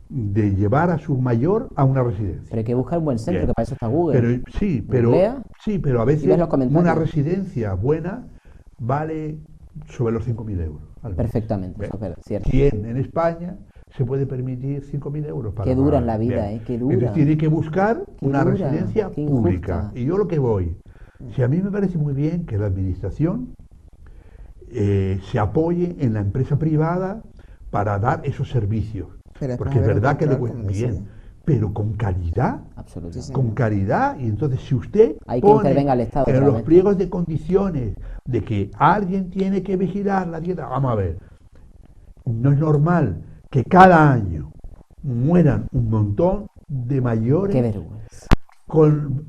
de llevar a su mayor a una residencia. Pero hay que buscar un buen centro, Bien. que para eso está Google. Pero Googlea pero a veces ves los comentarios. una residencia buena vale sobre los 5.000 euros. al mes. Perfectamente, Bien. eso es verdad, cierto. ¿Quién en España se puede permitir 5.000 euros para Qué dura es pagar? la vida, Bien. qué dura. Entonces tiene que buscar Qué una dura, residencia qué pública. injusta. Y yo lo que voy, si a mí me parece muy bien que la administración se apoye en la empresa privada para dar esos servicios. Pero después Porque es haber un verdad que le control, cuesta como decía. bien, pero con calidad. Absolutamente. Sí, Con caridad, y entonces si usted Hay que pone intervenga el Estado en otra los vez. pliegos de condiciones de que alguien tiene que vigilar la dieta, vamos a ver, no es normal que cada año mueran un montón de Qué mayores vergüenza. con,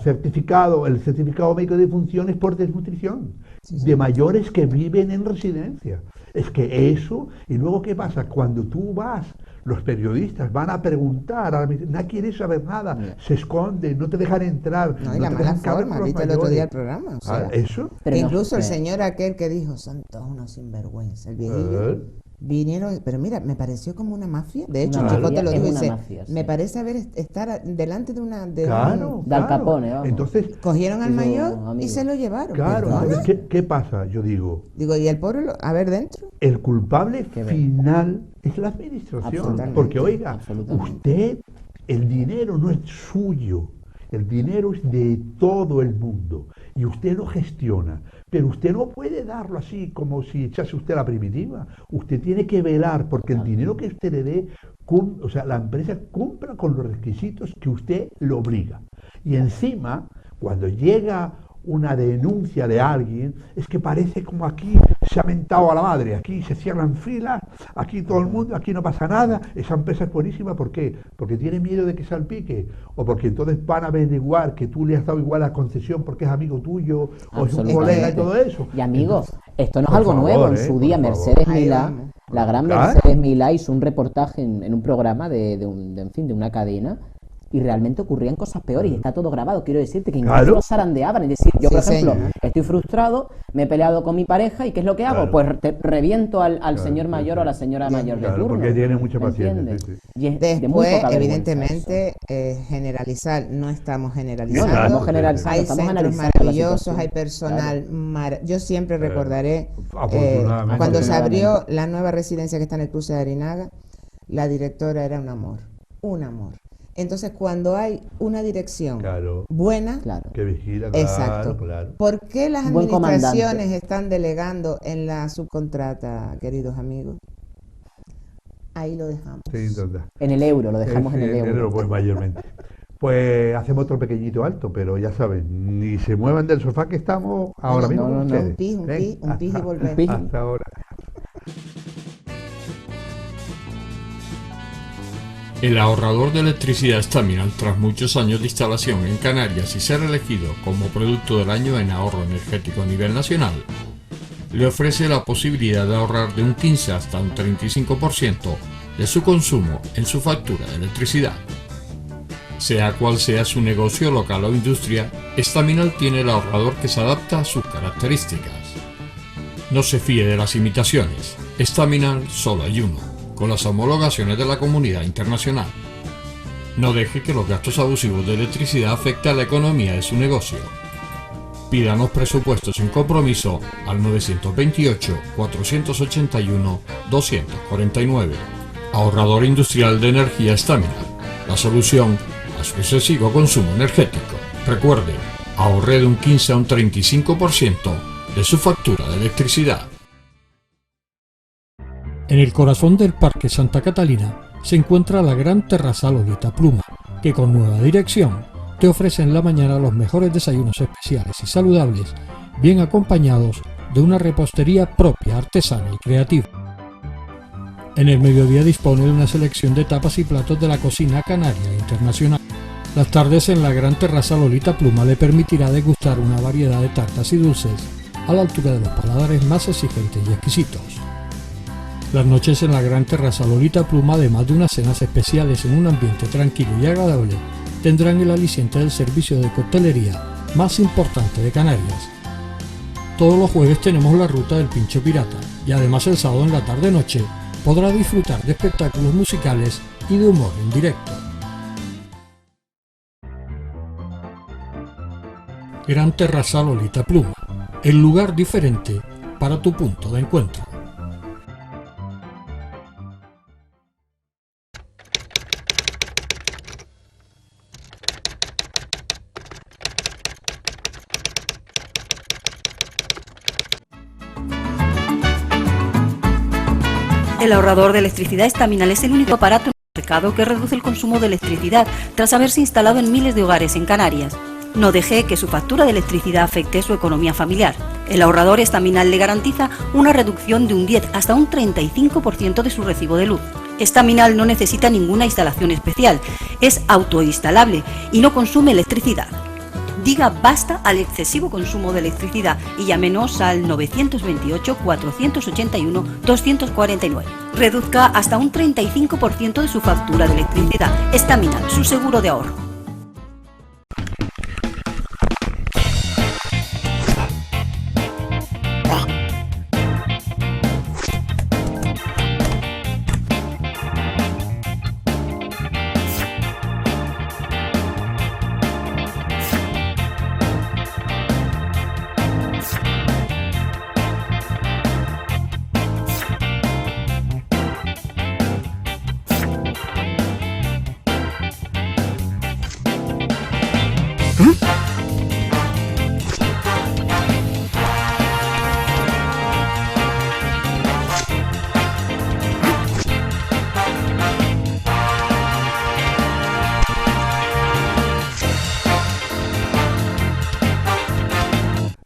certificado, el certificado médico de funciones por desnutrición, de mayores que viven en residencia. Es que eso, y luego ¿qué pasa? Cuando tú vas, los periodistas van a preguntar, no quiere saber nada, se esconden, no te dejan entrar, No, y no la te mala dejan caber forma, con los viste el otro día el mayores. programa, o sea, Eso. Pero que no, incluso el eh, señor aquel que dijo, son todos unos sinvergüenza, el viejillo, Eh, vinieron, pero mira, me pareció como una mafia. De hecho, Una el Chico mafia, te lo es dijo y una dice, mafia, sí. me parece estar delante de una... De claro, De Al claro. Capone, vamos. Entonces, cogieron al Digo, mayor y amigo. se lo llevaron. claro, perdona. entonces, ¿qué pasa? Yo digo, Digo, y el pobre, a ver, dentro. el culpable ver. final es la administración. Absolutamente, Porque, oiga, absolutamente. usted, el dinero no es suyo, el dinero es de todo el mundo y usted lo gestiona. Pero usted no puede darlo así como si echase usted la primitiva. Usted tiene que velar porque el dinero que usted le dé, o sea, la empresa cumpla con los requisitos que usted le obliga. Y encima, cuando llega una denuncia de alguien, es que parece como aquí se ha mentado a la madre, aquí se cierran filas, aquí todo el mundo, aquí no pasa nada, esa empresa es buenísima, ¿por qué? Porque tiene miedo de que salpique, o porque entonces van a averiguar que tú le has dado igual la concesión porque es amigo tuyo, o es un colega y todo eso. Y amigos, esto no es por algo favor, nuevo. En por su día, favor. Mercedes Ahí Milá, vamos. la gran Claro. Mercedes Milá hizo un reportaje en un programa en fin, de una cadena. Y realmente ocurrían cosas peores y está todo grabado. Quiero decirte que incluso Claro. los zarandeaban. Es decir, yo, por Sí, ejemplo, señor. estoy frustrado, me he peleado con mi pareja y ¿qué es lo que hago? Claro. Pues reviento al señor sí, mayor sí. o a la señora mayor de Claro, turno. porque tiene mucha ¿Me paciencia, entiendes? sí, sí. Y es de muy Después, poca vergüenza evidentemente, generalizar, no estamos generalizando. No, no estamos generalizando, Hay estamos centros analizando la maravillosos, situación. hay personal yo siempre recordaré afortunadamente. cuando se abrió Afortunadamente. la nueva residencia que está en el cruce de Arinaga, la directora era un amor, un amor. Entonces, cuando hay una dirección Claro. buena, Claro. Que vigila, claro, exacto. claro. ¿Por qué las Un buen administraciones comandante. están delegando en la subcontrata, queridos amigos? Ahí lo dejamos. Sí, entonces. En el euro, lo dejamos en el euro. Pues mayormente. Pues hacemos otro pequeñito alto, pero ya saben, ni se muevan del sofá que estamos ahora mismo no, con no. ustedes. Un pis, un Ven, pis, un pis y hasta- volver. Un pis. Hasta ahora. El ahorrador de electricidad Staminal, tras muchos años de instalación en Canarias y ser elegido como producto del año en ahorro energético a nivel nacional, le ofrece la posibilidad de ahorrar de un 15 hasta un 35% de su consumo en su factura de electricidad. Sea cual sea su negocio local o industria, Staminal tiene el ahorrador que se adapta a sus características. No se fíe de las imitaciones, Staminal solo hay uno, con las homologaciones de la comunidad internacional. No deje que los gastos abusivos de electricidad afecten a la economía de su negocio. Pídanos presupuestos sin compromiso al 928-481-249. Ahorrador industrial de energía Staminal, la solución a su excesivo consumo energético. Recuerde, ahorre de un 15 a un 35% de su factura de electricidad. En el corazón del Parque Santa Catalina se encuentra la gran terraza Lolita Pluma, que con nueva dirección te ofrece en la mañana los mejores desayunos especiales y saludables, bien acompañados de una repostería propia, artesana y creativa. En el mediodía dispone de una selección de tapas y platos de la cocina canaria e internacional. Las tardes en la gran terraza Lolita Pluma le permitirá degustar una variedad de tartas y dulces a la altura de los paladares más exigentes y exquisitos. Las noches en la gran terraza Lolita Pluma, además de unas cenas especiales en un ambiente tranquilo y agradable, tendrán el aliciente del servicio de coctelería más importante de Canarias. Todos los jueves tenemos la ruta del Pincho Pirata y además el sábado en la tarde-noche podrá disfrutar de espectáculos musicales y de humor en directo. Gran Terraza Lolita Pluma, el lugar diferente para tu punto de encuentro. El ahorrador de electricidad Estaminal es el único aparato en el mercado que reduce el consumo de electricidad tras haberse instalado en miles de hogares en Canarias. No deje que su factura de electricidad afecte su economía familiar. El ahorrador Estaminal le garantiza una reducción de un 10 hasta un 35% de su recibo de luz. Estaminal no necesita ninguna instalación especial, es autoinstalable y no consume electricidad. Diga basta al excesivo consumo de electricidad y llámenos al 928 481 249. Reduzca hasta un 35% de su factura de electricidad. Estaminal, su seguro de ahorro.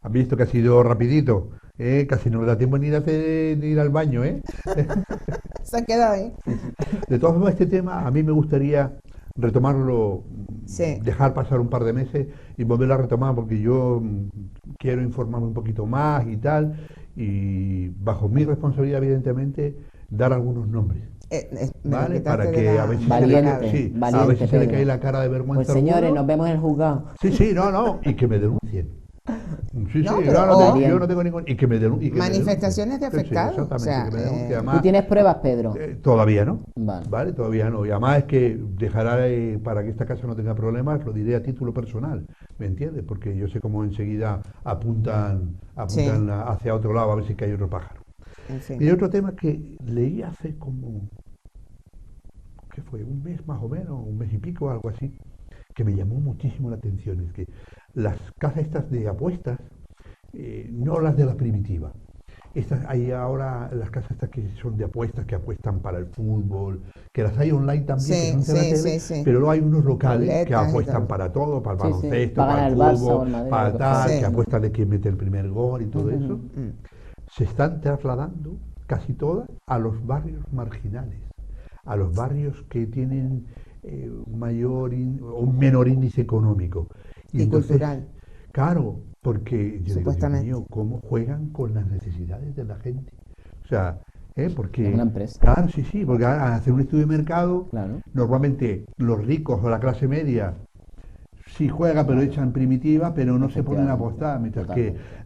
¿Han visto que ha sido rapidito? Casi no me da tiempo ni de ir al baño, ¿eh? Se ha quedado ahí. De todas formas, este tema a mí me gustaría retomarlo, Sí. dejar pasar un par de meses y volver a retomar, porque yo quiero informarme un poquito más y tal, y bajo mi responsabilidad, evidentemente, dar algunos nombres. Me lo ¿Vale? quitaste Para de que la- a ver si Valiente, sí, a valiente, ver si se le Pedro. cae la cara de Pues vergüenza. a señores, alguno. nos vemos en el juzgado. Sí, no, y que me denuncien. Sí, No, sí, pero no, o- yo no tengo ningún... Y que me denuncien. Manifestaciones de afectados, exactamente, o sea, que me denuncien. ¿Tú Además, tienes pruebas, Pedro? todavía no. Vale. Todavía no. Y además es que dejará, para que esta casa no tenga problemas, lo diré a título personal, ¿me entiendes? Porque yo sé cómo enseguida apuntan Sí. hacia otro lado a ver si cae otro pájaro. En fin. Y otro tema que leí hace como, ¿qué fue? Un mes más o menos, un mes y pico, algo así, que me llamó muchísimo la atención, es que las casas estas de apuestas, no las de la primitiva, hay ahora las casas estas que son de apuestas, que apuestan para el fútbol, que las hay online también, Sí, que son de la sí, tele, sí, sí. pero luego hay unos locales que Ruletas y apuestan tal. para todo, para el Sí, sí. baloncesto, Para para el ganar el Barça o fútbol, el Madrid, para lo que tal, sea. que apuestan de quién mete el primer gol y todo eso. Mm. Se están trasladando casi todas a los barrios marginales, a los barrios que tienen un menor índice económico. Y entonces, cultural. Claro, porque yo digo, Dios Supuestamente. mío, ¿cómo juegan con las necesidades de la gente? O sea, porque... Es una empresa. Claro, sí, porque al hacer un estudio de mercado, Claro. normalmente los ricos o la clase media sí juegan, pero echan primitiva, pero no se ponen a apostar, mientras que Totalmente.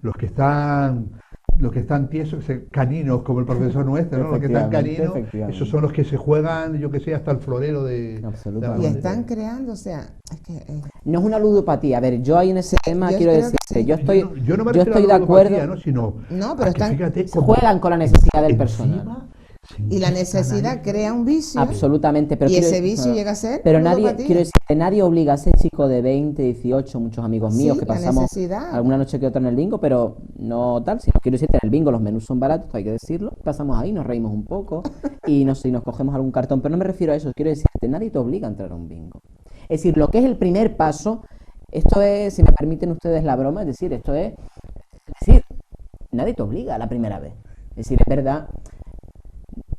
los que están tiesos, caninos, como el profesor nuestro, ¿no? Los que están Efectivamente, caninos, efectivamente. esos son los que se juegan, yo que sé, hasta el florero de... Absolutamente. Y de- están creando, o sea, es que No es una ludopatía. A ver, yo ahí en ese tema Yo quiero creo que decirte, sí. yo estoy, yo no me yo refiero a estoy de la ludopatía, acuerdo. ¿no? Sino No, a pero que están- fíjate Se cómo juegan con la necesidad del encima personal. se y la inyectan necesidad ahí. crea un vicio. Absolutamente. Pero Y quiero- ese vicio llega a ser Pero nadie, ludopatía. quiero decir, nadie obliga a ese chico de 20, 18, muchos amigos míos Sí, que la pasamos necesidad. alguna noche que otra en el bingo, pero no tal, sino quiero decirte, en el bingo los menús son baratos, hay que decirlo, pasamos ahí, nos reímos un poco y no sé, y nos cogemos algún cartón, pero no me refiero a eso, quiero decirte, nadie te obliga a entrar a un bingo. Es decir, lo que es el primer paso, esto es, si me permiten ustedes la broma, es decir, nadie te obliga a la primera vez. Es decir, es verdad.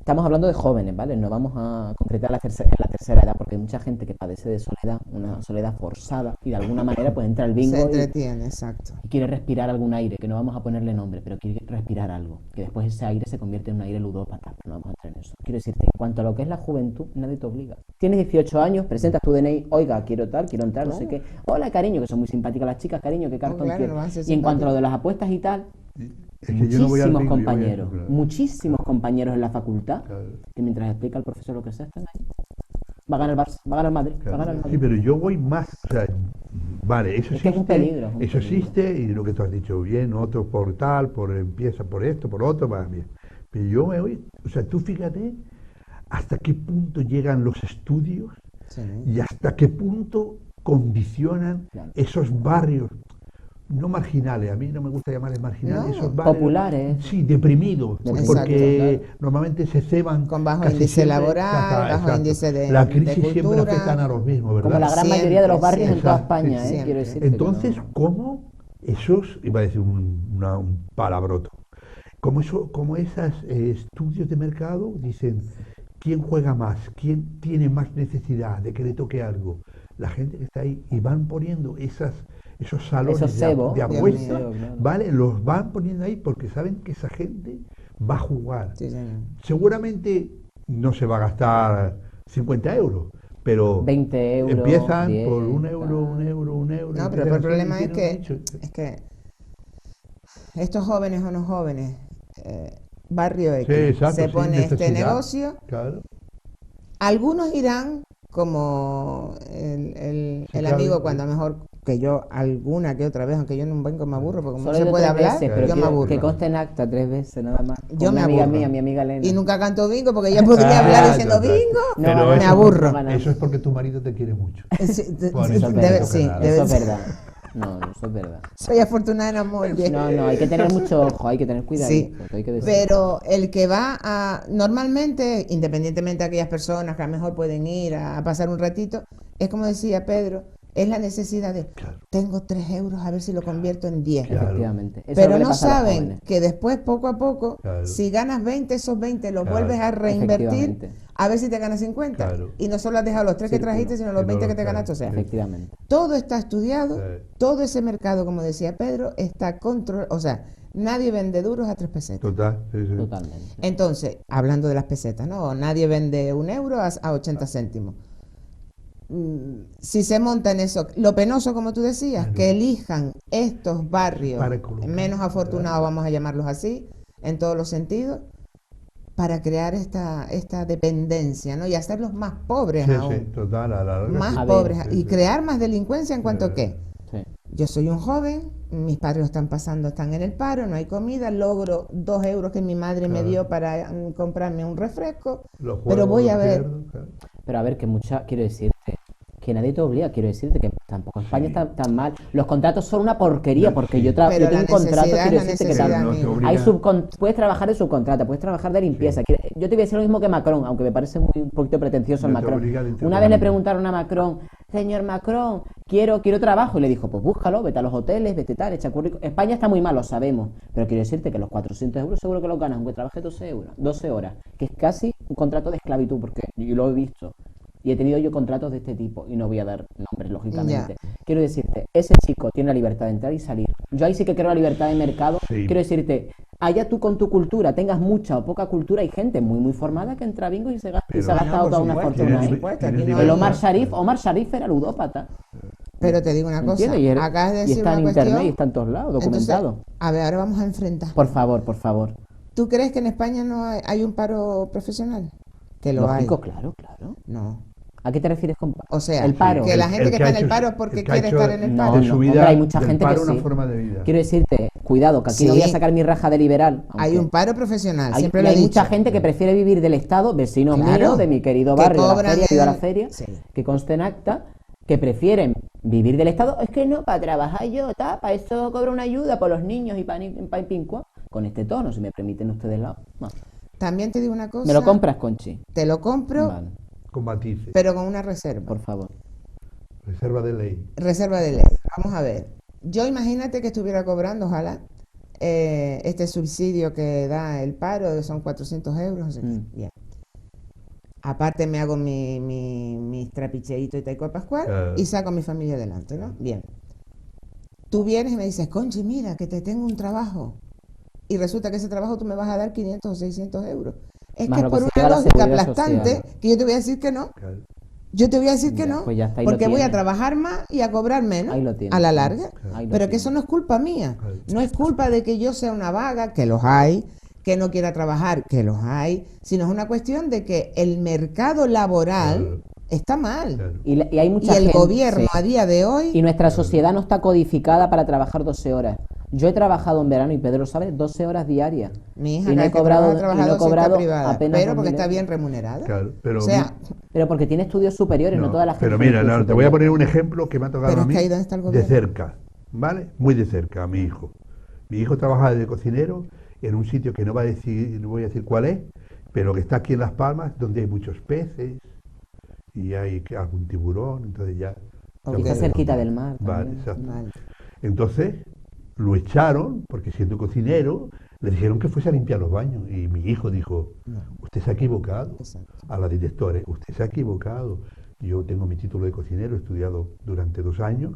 Estamos hablando de jóvenes, ¿vale? No vamos a concretar la tercera edad, porque hay mucha gente que padece de soledad, una soledad forzada, y de alguna manera pues entra al bingo Se y entretiene, exacto. quiere respirar algún aire, que no vamos a ponerle nombre, pero quiere respirar algo, que después ese aire se convierte en un aire ludópata, pero no vamos a entrar en eso. Quiero decirte, en cuanto a lo que es la juventud, nadie te obliga. Tienes 18 años, presentas tu DNI, oiga, quiero entrar, no sé qué. Hola, cariño, que son muy simpáticas las chicas, cariño, qué cartón claro, quieres. no van a ser Y en cuanto a lo de simpáticas. las apuestas y tal, Es que yo no voy al muchísimos bingo, yo voy a- compañeros, claro. muchísimos compañeros en la facultad, Claro. que mientras explica el profesor lo que sea, están ahí. Va a ganar el Barça, va a ganar el Madrid, va a ganar el Sí, Madrid. pero yo voy más, o sea, vale, eso Es que es un existe, peligro, es un eso peligro. existe, y lo que tú has dicho bien, otro por tal, empieza por esto, por otro, va bien. Pero yo me voy, o sea, tú fíjate hasta qué punto llegan los estudios Sí. y hasta qué punto condicionan Claro. esos barrios. no marginales, a mí no me gusta llamarles marginales, No, esos barrios, populares. sí, deprimidos, Exacto, porque normalmente se ceban Con bajo casi índice siempre, laboral, bajo exacto. índice de La crisis de siempre cultura. afectan a los mismos, ¿verdad? Como la gran Siempre, mayoría de los barrios en toda siempre. España, Exacto, sí. quiero decirte que Entonces, no. ¿cómo esos, iba a decir un palabroto, como esos estudios de mercado dicen, ¿quién juega más? ¿Quién tiene más necesidad de que le toque algo? La gente que está ahí, y van poniendo esos salones Esos cebos, de Dios apuesta, mío. claro. ¿vale? Los van poniendo ahí porque saben que esa gente va a jugar. Sí, señor. Seguramente no se va a gastar 50 euros, pero 20 euros, empiezan 10, por un euro, tal. un euro, un euro. No, pero empiezan el problema así y es tienen un que, nicho. es que estos jóvenes o no jóvenes, barrio Sí, X, exacto, se sí, pone este necesidad. negocio, Claro. algunos irán como el claro, amigo sí. cuando a lo mejor que yo alguna que otra vez, aunque yo no vengo me aburro porque como Solo no he se ido puede 3 hablar, veces, pero yo me quiero aburro. que conste en acta 3 veces nada más. Con Yo me una amiga aburro. mía, mi amiga Elena. Y nunca canto bingo porque ya podría hablar diciendo total. bingo. No, Pero me eso- aburro. Eso es porque tu marido te quiere mucho. Sí, Por sí, eso no debe- toca sí, nada. debe Eso es ser. verdad. No, eso es verdad. Soy afortunada en amor. No, hay que tener mucho ojo, hay que tener cuidado. Sí, Hay que decir. pero el que va a, normalmente, independientemente de aquellas personas que a lo mejor pueden ir a pasar un ratito, es como decía Pedro, es la necesidad de, Claro. tengo 3 euros, a ver si lo convierto en 10. Claro. Efectivamente. Eso es Pero lo que le no pasa a los saben jóvenes. que después, poco a poco, Claro. si ganas 20, esos 20 los Claro. vuelves a reinvertir, Efectivamente. a ver si te ganas 50. Claro. Y no solo has dejado los 3 que Círculo. trajiste, sino los Que no 20 que los te traes. ganaste. O sea, Efectivamente. todo está estudiado, Sí. todo ese mercado, como decía Pedro, está controlado. O sea, nadie vende duros a 3 pesetas. Total. Sí, sí. Totalmente. Entonces, hablando de las pesetas, ¿no? Nadie vende 1 euro a 80 céntimos. Si se monta en eso, lo penoso, como tú decías, Claro. que elijan estos barrios Para colocar, menos afortunados, claro. vamos a llamarlos así, en todos los sentidos, para crear esta dependencia, ¿no? Y hacerlos más pobres Sí, aún. sí, total, a la larga. Más sí. A ver, pobres. sí, Y sí. crear más delincuencia en cuanto a qué. Sí. Yo soy un joven, mis padres están en el paro, no hay comida, logro 2 euros que mi madre me Claro. dio para comprarme un refresco, Los pero juegos voy a los ver. pierdo, claro. Pero a ver, que quiero decirte, que nadie te obliga, quiero decirte que tampoco España está tan mal. Los contratos son una porquería, porque Sí. yo Pero tengo la un contrato, necesidad quiero es la decirte que necesidad, tal. no te amigo. obliga. Hay puedes trabajar de subcontrata, puedes trabajar de limpieza. Yo te voy a decir lo mismo que Macron, aunque me parece un poquito pretencioso el No te Macron. obliga al Una intercambio. vez le preguntaron a Macron, señor Macron, quiero trabajo, y le dijo, pues búscalo, vete a los hoteles, vete tal, echa currículum. España está muy mal, lo sabemos, pero quiero decirte que los 400 euros seguro que los ganas, aunque trabajes 12 horas, que es casi un contrato de esclavitud, porque yo lo he visto. Y he tenido yo contratos de este tipo, y no voy a dar nombres, lógicamente. Quiero decirte, ese chico tiene la libertad de entrar y salir. Yo ahí sí que creo la libertad de mercado. Sí. Quiero decirte, allá tú con tu cultura, tengas mucha o poca cultura, hay gente muy, muy formada que entra a bingo y se ha Pero- gastado por toda una supuesto, fortuna. por ¿eh? supuesto, aquí Tienes no El hay- Omar Sharif era ludópata. Pero te digo una cosa, ¿Entiendes? acabas de Y decir está en una internet cuestión. y está en todos lados, Entonces, documentado. a ver, ahora vamos a enfrentar. Por favor, por favor. ¿Tú crees que en España no hay un paro profesional? Que lo Lógico, hay. claro, claro. No. ¿A qué te refieres con O sea, el paro? que la gente que ha está en el hecho- paro es porque el que ha quiere hecho estar en el No, paro. de su no, vida, hombre, hay mucha del gente paro que una sí. forma de vida. Quiero decirte, cuidado, que aquí no Sí. voy a sacar mi raja de liberal. Hay aunque un paro profesional, hay, siempre y lo he hay dicho. mucha gente que prefiere vivir del Estado, vecinos Claro, míos, de mi querido que barrio, de la cobran feria, he ido a la el- feria, sí. que conste en acta, que prefieren vivir del Estado. Es que no, para trabajar yo, para eso cobro una ayuda por los niños y para pincua. Con este tono, si me permiten ustedes la... No. También te digo una cosa. ¿Me lo compras, Conchi? Te lo compro, Vale, Con matices. pero con una reserva. por favor. Reserva de ley. Reserva de ley. Vamos a ver. Yo imagínate que estuviera cobrando, ojalá, este subsidio que da el paro, son 400 euros. No sé qué. Bien. Aparte me hago mis trapicheitos y taiko pascual Claro. y saco a mi familia adelante, ¿no? Bien. Tú vienes y me dices, Conchi, mira, que te tengo un trabajo. Y resulta que ese trabajo tú me vas a dar 500 o 600 euros. Es Más que lo es que por se lleva una la lógica seguridad aplastante social. que yo te voy a decir que no. Claro. Yo te voy a decir que Ya, no, pues ya está, ahí lo porque voy a tienes. trabajar más y a cobrar menos Ahí lo tienes. a la larga. Ahí lo Pero que tienes. eso no es culpa mía. Claro. No es culpa de que yo sea una vaga, que los hay, que no quiera trabajar, que los hay, sino es una cuestión de que el mercado laboral Claro. está mal. Claro. Y hay Y mucha el gente, gobierno sí. a día de hoy, Y nuestra sociedad no está codificada para trabajar 12 horas. Yo he trabajado en verano, y Pedro lo sabe, 12 horas diarias. mi hija y no cada he vez que cobrado, trabaja y no he docente cobrado privada, apenas pero porque 2.000 está euros. bien remunerada. Claro, pero O sea, Pero porque tiene estudios superiores, no, toda la gente. pero tiene mira, estudios te voy a superiores. poner un ejemplo que me ha tocado Pero a es mí que ahí donde está el de gobierno. cerca. ¿vale? Muy de cerca a mi hijo. Mi hijo trabaja de cocinero en un sitio que no voy a decir cuál es, pero que está aquí en Las Palmas, donde hay muchos peces y hay algún tiburón, entonces ya... O quizás cerquita del mar. Vale, también. exacto. Vale. Entonces lo echaron porque siendo cocinero le dijeron que fuese a limpiar los baños y mi hijo dijo, usted se ha equivocado. Exacto. A la directora, usted se ha equivocado. Yo tengo mi título de cocinero, he estudiado durante 2 años,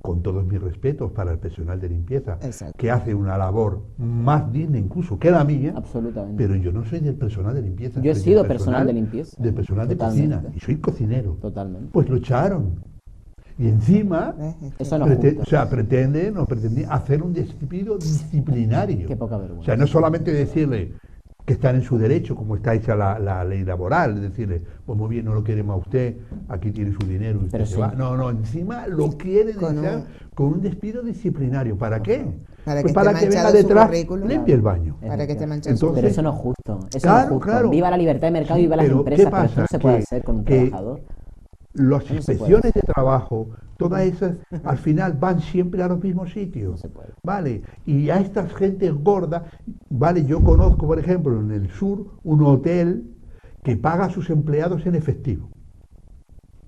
con todos mis respetos para el personal de limpieza, Exacto. que hace una labor más digna incluso que la mía, Absolutamente. pero yo no soy del personal de limpieza. Yo he soy sido del personal de limpieza. Del personal de Totalmente. cocina, y soy cocinero. Totalmente. Pues lo echaron. Y encima... ¿Ves? Es que- Eso no es justo. O sea, pretendía hacer un despido disciplinario. Qué poca O vergüenza. sea, no solamente decirle que están en su derecho, como está hecha la ley laboral, es decirle, pues muy bien, no lo queremos a usted, aquí tiene su dinero, y usted Pero se sí. va. No, encima lo quieren Con echar un- con un despido disciplinario. ¿Para qué? Para Pues que para esté que venga manchado su detrás, currículum. limpie el baño. Para que esté manchado su Entonces, Pero eso no es justo. Eso Claro, no es justo. claro. Viva la libertad de mercado y Sí, viva las pero empresas, ¿qué pero esto no pasa? se puede Que- hacer con un que- trabajador. Las No se inspecciones puede. de trabajo, todas esas, al final van siempre a los mismos sitios. No se puede. Vale, y a estas gentes gordas, vale, yo conozco, por ejemplo, en el sur, un hotel que paga a sus empleados en efectivo.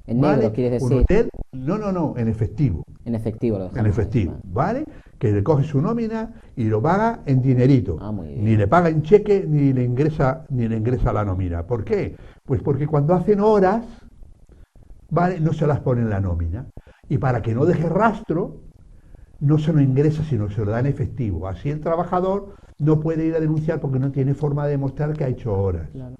En ¿Vale? negro, quieres Un decir. hotel, no, en efectivo. En efectivo lo dejamos. En efectivo, ahí, ¿vale? Que le coge su nómina y lo paga en dinerito. Ah, muy bien. Ni le paga en cheque ni le ingresa la nómina. ¿Por qué? Pues porque cuando hacen horas, ¿vale? No se las pone en la nómina. Y para que no deje rastro, no se lo ingresa, sino se lo da en efectivo. Así el trabajador no puede ir a denunciar porque no tiene forma de demostrar que ha hecho horas. Claro.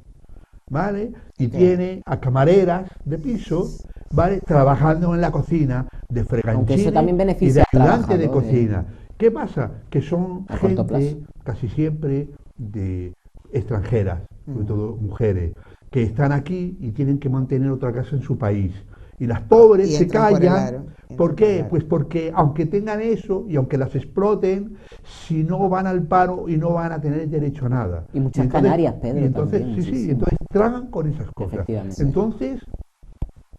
¿Vale? Y tiene a camareras de piso, ¿vale? Trabajando en la cocina de Aunque freganchines eso también y de beneficia al ayudante de trabajador, cocina. ¿Qué pasa? Que son A corto plazo. gente casi siempre de extranjeras, sobre todo mujeres, que están aquí y tienen que mantener otra casa en su país. Y las pobres Y se entran por el callan. aro, entran ¿Por por qué? el aro. Pues porque aunque tengan eso y aunque las exploten, si no van al paro y no van a tener derecho a nada. Y muchas entonces- Canarias, Pedro, y entonces, también, sí, muchísimo. entonces tragan con esas cosas. Efectivamente. Entonces,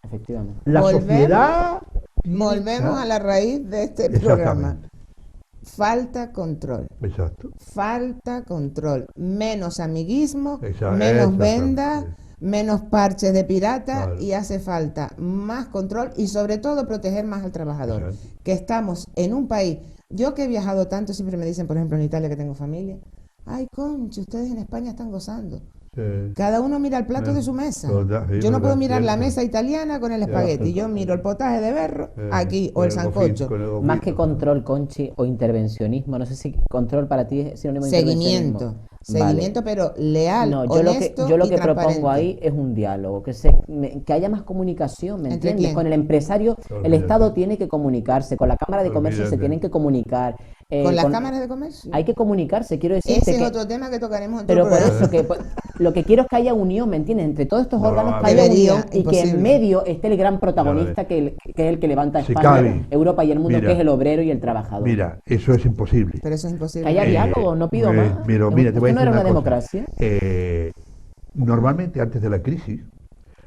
Efectivamente. la Volvemos- sociedad... Volvemos a la raíz de este Exactamente. programa. Falta control. Exacto. Falta control. Menos amiguismo, Exacto, menos exactamente. vendas, menos parches de pirata Claro. y hace falta más control y sobre todo proteger más al trabajador. Exacto. Que estamos en un país, yo que he viajado tanto, siempre me dicen, por ejemplo, en Italia que tengo familia, ay, concha, ustedes en España están gozando. Sí. Cada uno mira el plato Eh, de su mesa. verdad, sí, Yo no verdad, puedo mirar la cierto. mesa italiana con el espagueti. Yo miro el potaje de berro aquí o Con el sancocho. con el Más gofito. que control, Conchi, o intervencionismo, no sé si control para ti es sinónimo de Seguimiento. intervencionismo. Seguimiento, pero leal, No, yo honesto lo y que transparente. propongo ahí es un diálogo, que haya más comunicación, ¿me ¿Entre entiendes? quién? Con el empresario, el Olvídate. Estado tiene que comunicarse, con la Cámara de Comercio se Olvídate. tienen que comunicar. ¿Con las cámaras de comercio? Hay que comunicarse, quiero decirte Ese es que... otro tema que tocaremos en otro Pero por programa. eso, que pues, lo que quiero es que haya unión, ¿me entiendes? Entre todos estos No, órganos a que haya ver. unión Debería, y que imposible. en medio esté el gran protagonista que es el que levanta Si España, cabe. Europa y el mundo, Mira. que es el obrero y el trabajador. Mira, eso es imposible. Pero eso es Que imposible. haya diálogo, no pido más. Pero mira, te voy a ¿Esto decir no era una cosa. democracia? Normalmente antes de la crisis,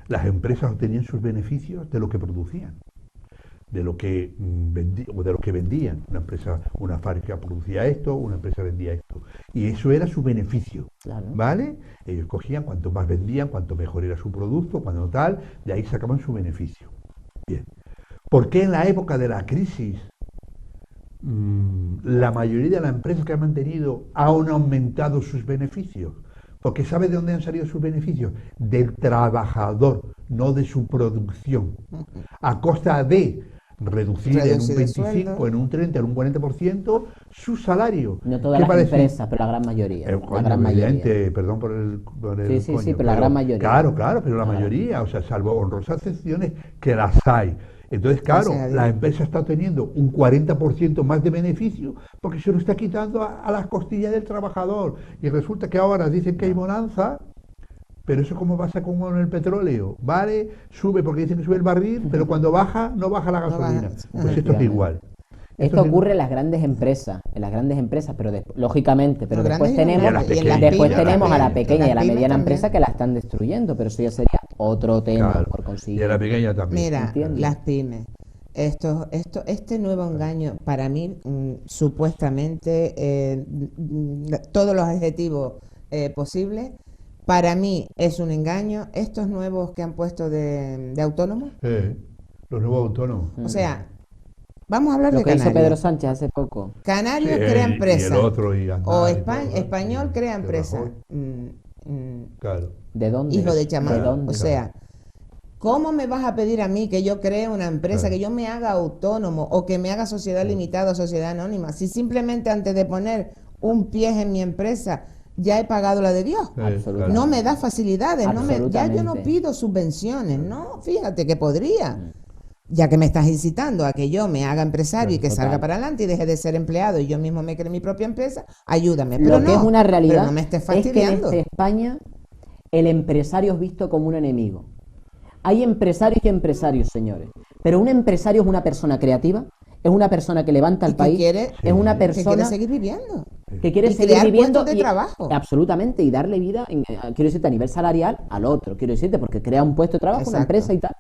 las empresas obtenían sus beneficios de lo que producían, de lo que vendían. Una empresa, una fábrica producía esto, una empresa vendía esto. Y eso era su beneficio. Claro. ¿Vale? Ellos cogían cuanto más vendían, cuanto mejor era su producto, cuando tal, de ahí sacaban su beneficio. Bien. ¿Por qué en la época de la crisis la mayoría de las empresas que han mantenido han aumentado sus beneficios? Porque ¿sabe de dónde han salido sus beneficios? Del trabajador, no de su producción. A costa de reducir en un Reducir el 25, sueldo. en un 30, en un 40% su salario. No todas ¿Qué las parece? empresas, pero la gran mayoría. la Coño, gran mayoría. evidente, perdón por el Sí, coño, sí, pero la gran mayoría. Claro, pero la Claro. mayoría, o sea, salvo honrosas excepciones que las hay. Entonces, claro, Gracias a Dios. la empresa está teniendo un 40% más de beneficio porque se lo está quitando a las costillas del trabajador. Y resulta que ahora dicen que hay bonanza, pero eso como pasa con el petróleo, ¿vale? Sube porque dicen que sube el barril, pero cuando baja, no baja la No baja. gasolina. Pues esto es Efectivamente. igual. Esto es- ocurre en las grandes empresas, pero lógicamente, pero No, después grandes y tenemos, no grandes, y en las después pymes tenemos a la también. pequeña y a la Las pymes mediana también. empresa que la están destruyendo, pero eso ya sería otro tema Claro, por y conseguir. a la pequeña también. Mira, ¿Entiendes? las pymes. Este nuevo engaño, para mí, supuestamente, todos los adjetivos posibles, para mí es un engaño. Estos nuevos que han puesto de autónomos, Los nuevos autónomos. o sea, vamos a hablar Lo de que hizo Pedro Canarias. Sánchez hace poco. Canarios Sí, crea y empresa, el otro y Aznar o y todo, ¿no? español crea Y empresa. Rajoy. Claro. ¿De dónde? Hijo de ¿De chamán. dónde? O sea, ¿cómo me vas a pedir a mí que yo cree una empresa, Claro. que yo me haga autónomo o que me haga sociedad limitada o sociedad anónima? Si simplemente antes de poner un pie en mi empresa ya he pagado la de Dios. Absolutamente. No me da facilidades, ya yo no Absolutamente. pido subvenciones, no, fíjate que podría. Ya que me estás incitando a que yo me haga empresario y que Total. salga para adelante y deje de ser empleado y yo mismo me cree mi propia empresa, ayúdame. Pero Lo no, que es una realidad pero no me estés es que en fastidiando. España el empresario es visto como un enemigo. Hay empresarios y empresarios, señores. Pero un empresario es una persona creativa, es una persona que levanta Y al que país, quiere- es una que quiere persona seguir viviendo. que quiere y seguir crear viviendo puestos de trabajo. Absolutamente, y darle vida, quiero decirte, a nivel salarial al otro, quiero decirte, porque crea un puesto de trabajo, una Exacto. empresa y tal.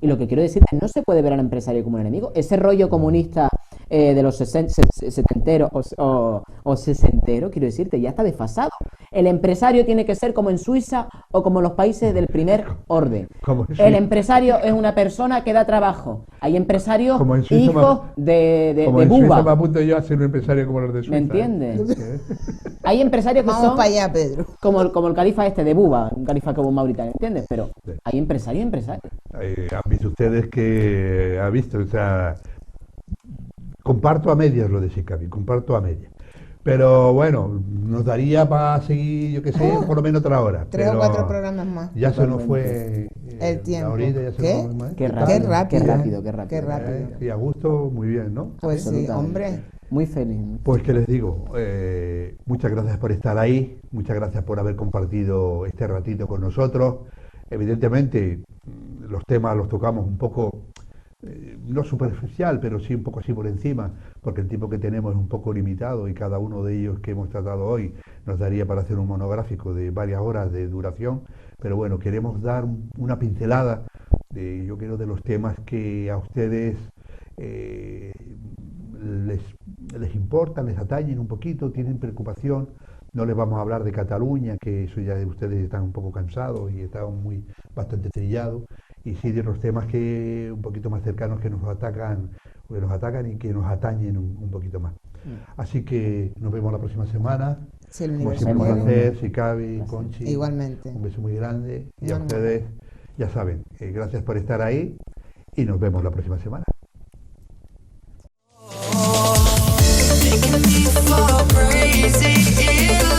Y lo que quiero decirte, no se puede ver al empresario como un enemigo. Ese rollo comunista de los setenteros o sesenteros, quiero decirte, ya está desfasado. El empresario tiene que ser como en Suiza o como los países del primer orden. Como en El Suiza. empresario es una persona que da trabajo. Hay empresarios Como en Suiza hijos me- de Como en Suiza me buba. apunto yo a ser un empresario como los de Suiza. ¿Me entiendes? Hay empresarios que Vamos son para allá, Pedro. como el califa este de Buba, un califa como Mauritania, ¿entiendes? Pero Sí. hay empresarios y empresarios. Han visto ustedes que ha visto, o sea, comparto a medias lo de Sicavi, comparto a medias. Pero bueno, nos daría para seguir, yo qué sé, por lo menos otra hora. 3 o pero 4 programas más. Ya se nos fue El tiempo. la horita, ya se ¿Qué? nos fue más. Qué ¿Qué rápido, tal? rápido, qué rápido, qué rápido. Qué rápido. Y a gusto, muy bien, ¿no? Pues sí, Absolutamente. hombre. Muy feliz. Pues que les digo, muchas gracias por estar ahí, muchas gracias por haber compartido este ratito con nosotros. Evidentemente, los temas los tocamos un poco, no superficial, pero sí un poco así por encima, porque el tiempo que tenemos es un poco limitado y cada uno de ellos que hemos tratado hoy nos daría para hacer un monográfico de varias horas de duración. Pero bueno, queremos dar una pincelada de, yo creo, de los temas que a ustedes les importan, les atañen un poquito, tienen preocupación. No les vamos a hablar de Cataluña, que eso ya de ustedes están un poco cansados y están bastante trillados, y sí de los temas que un poquito más cercanos que nos atacan y que nos atañen un poquito más. Así que nos vemos la próxima semana. Si el Como universo siempre un quiere. placer, Sicavi, Conchi. Igualmente. Un beso muy grande. Y a No, no. ustedes, ya saben, gracias por estar ahí y nos vemos la próxima semana. Making me fall crazy.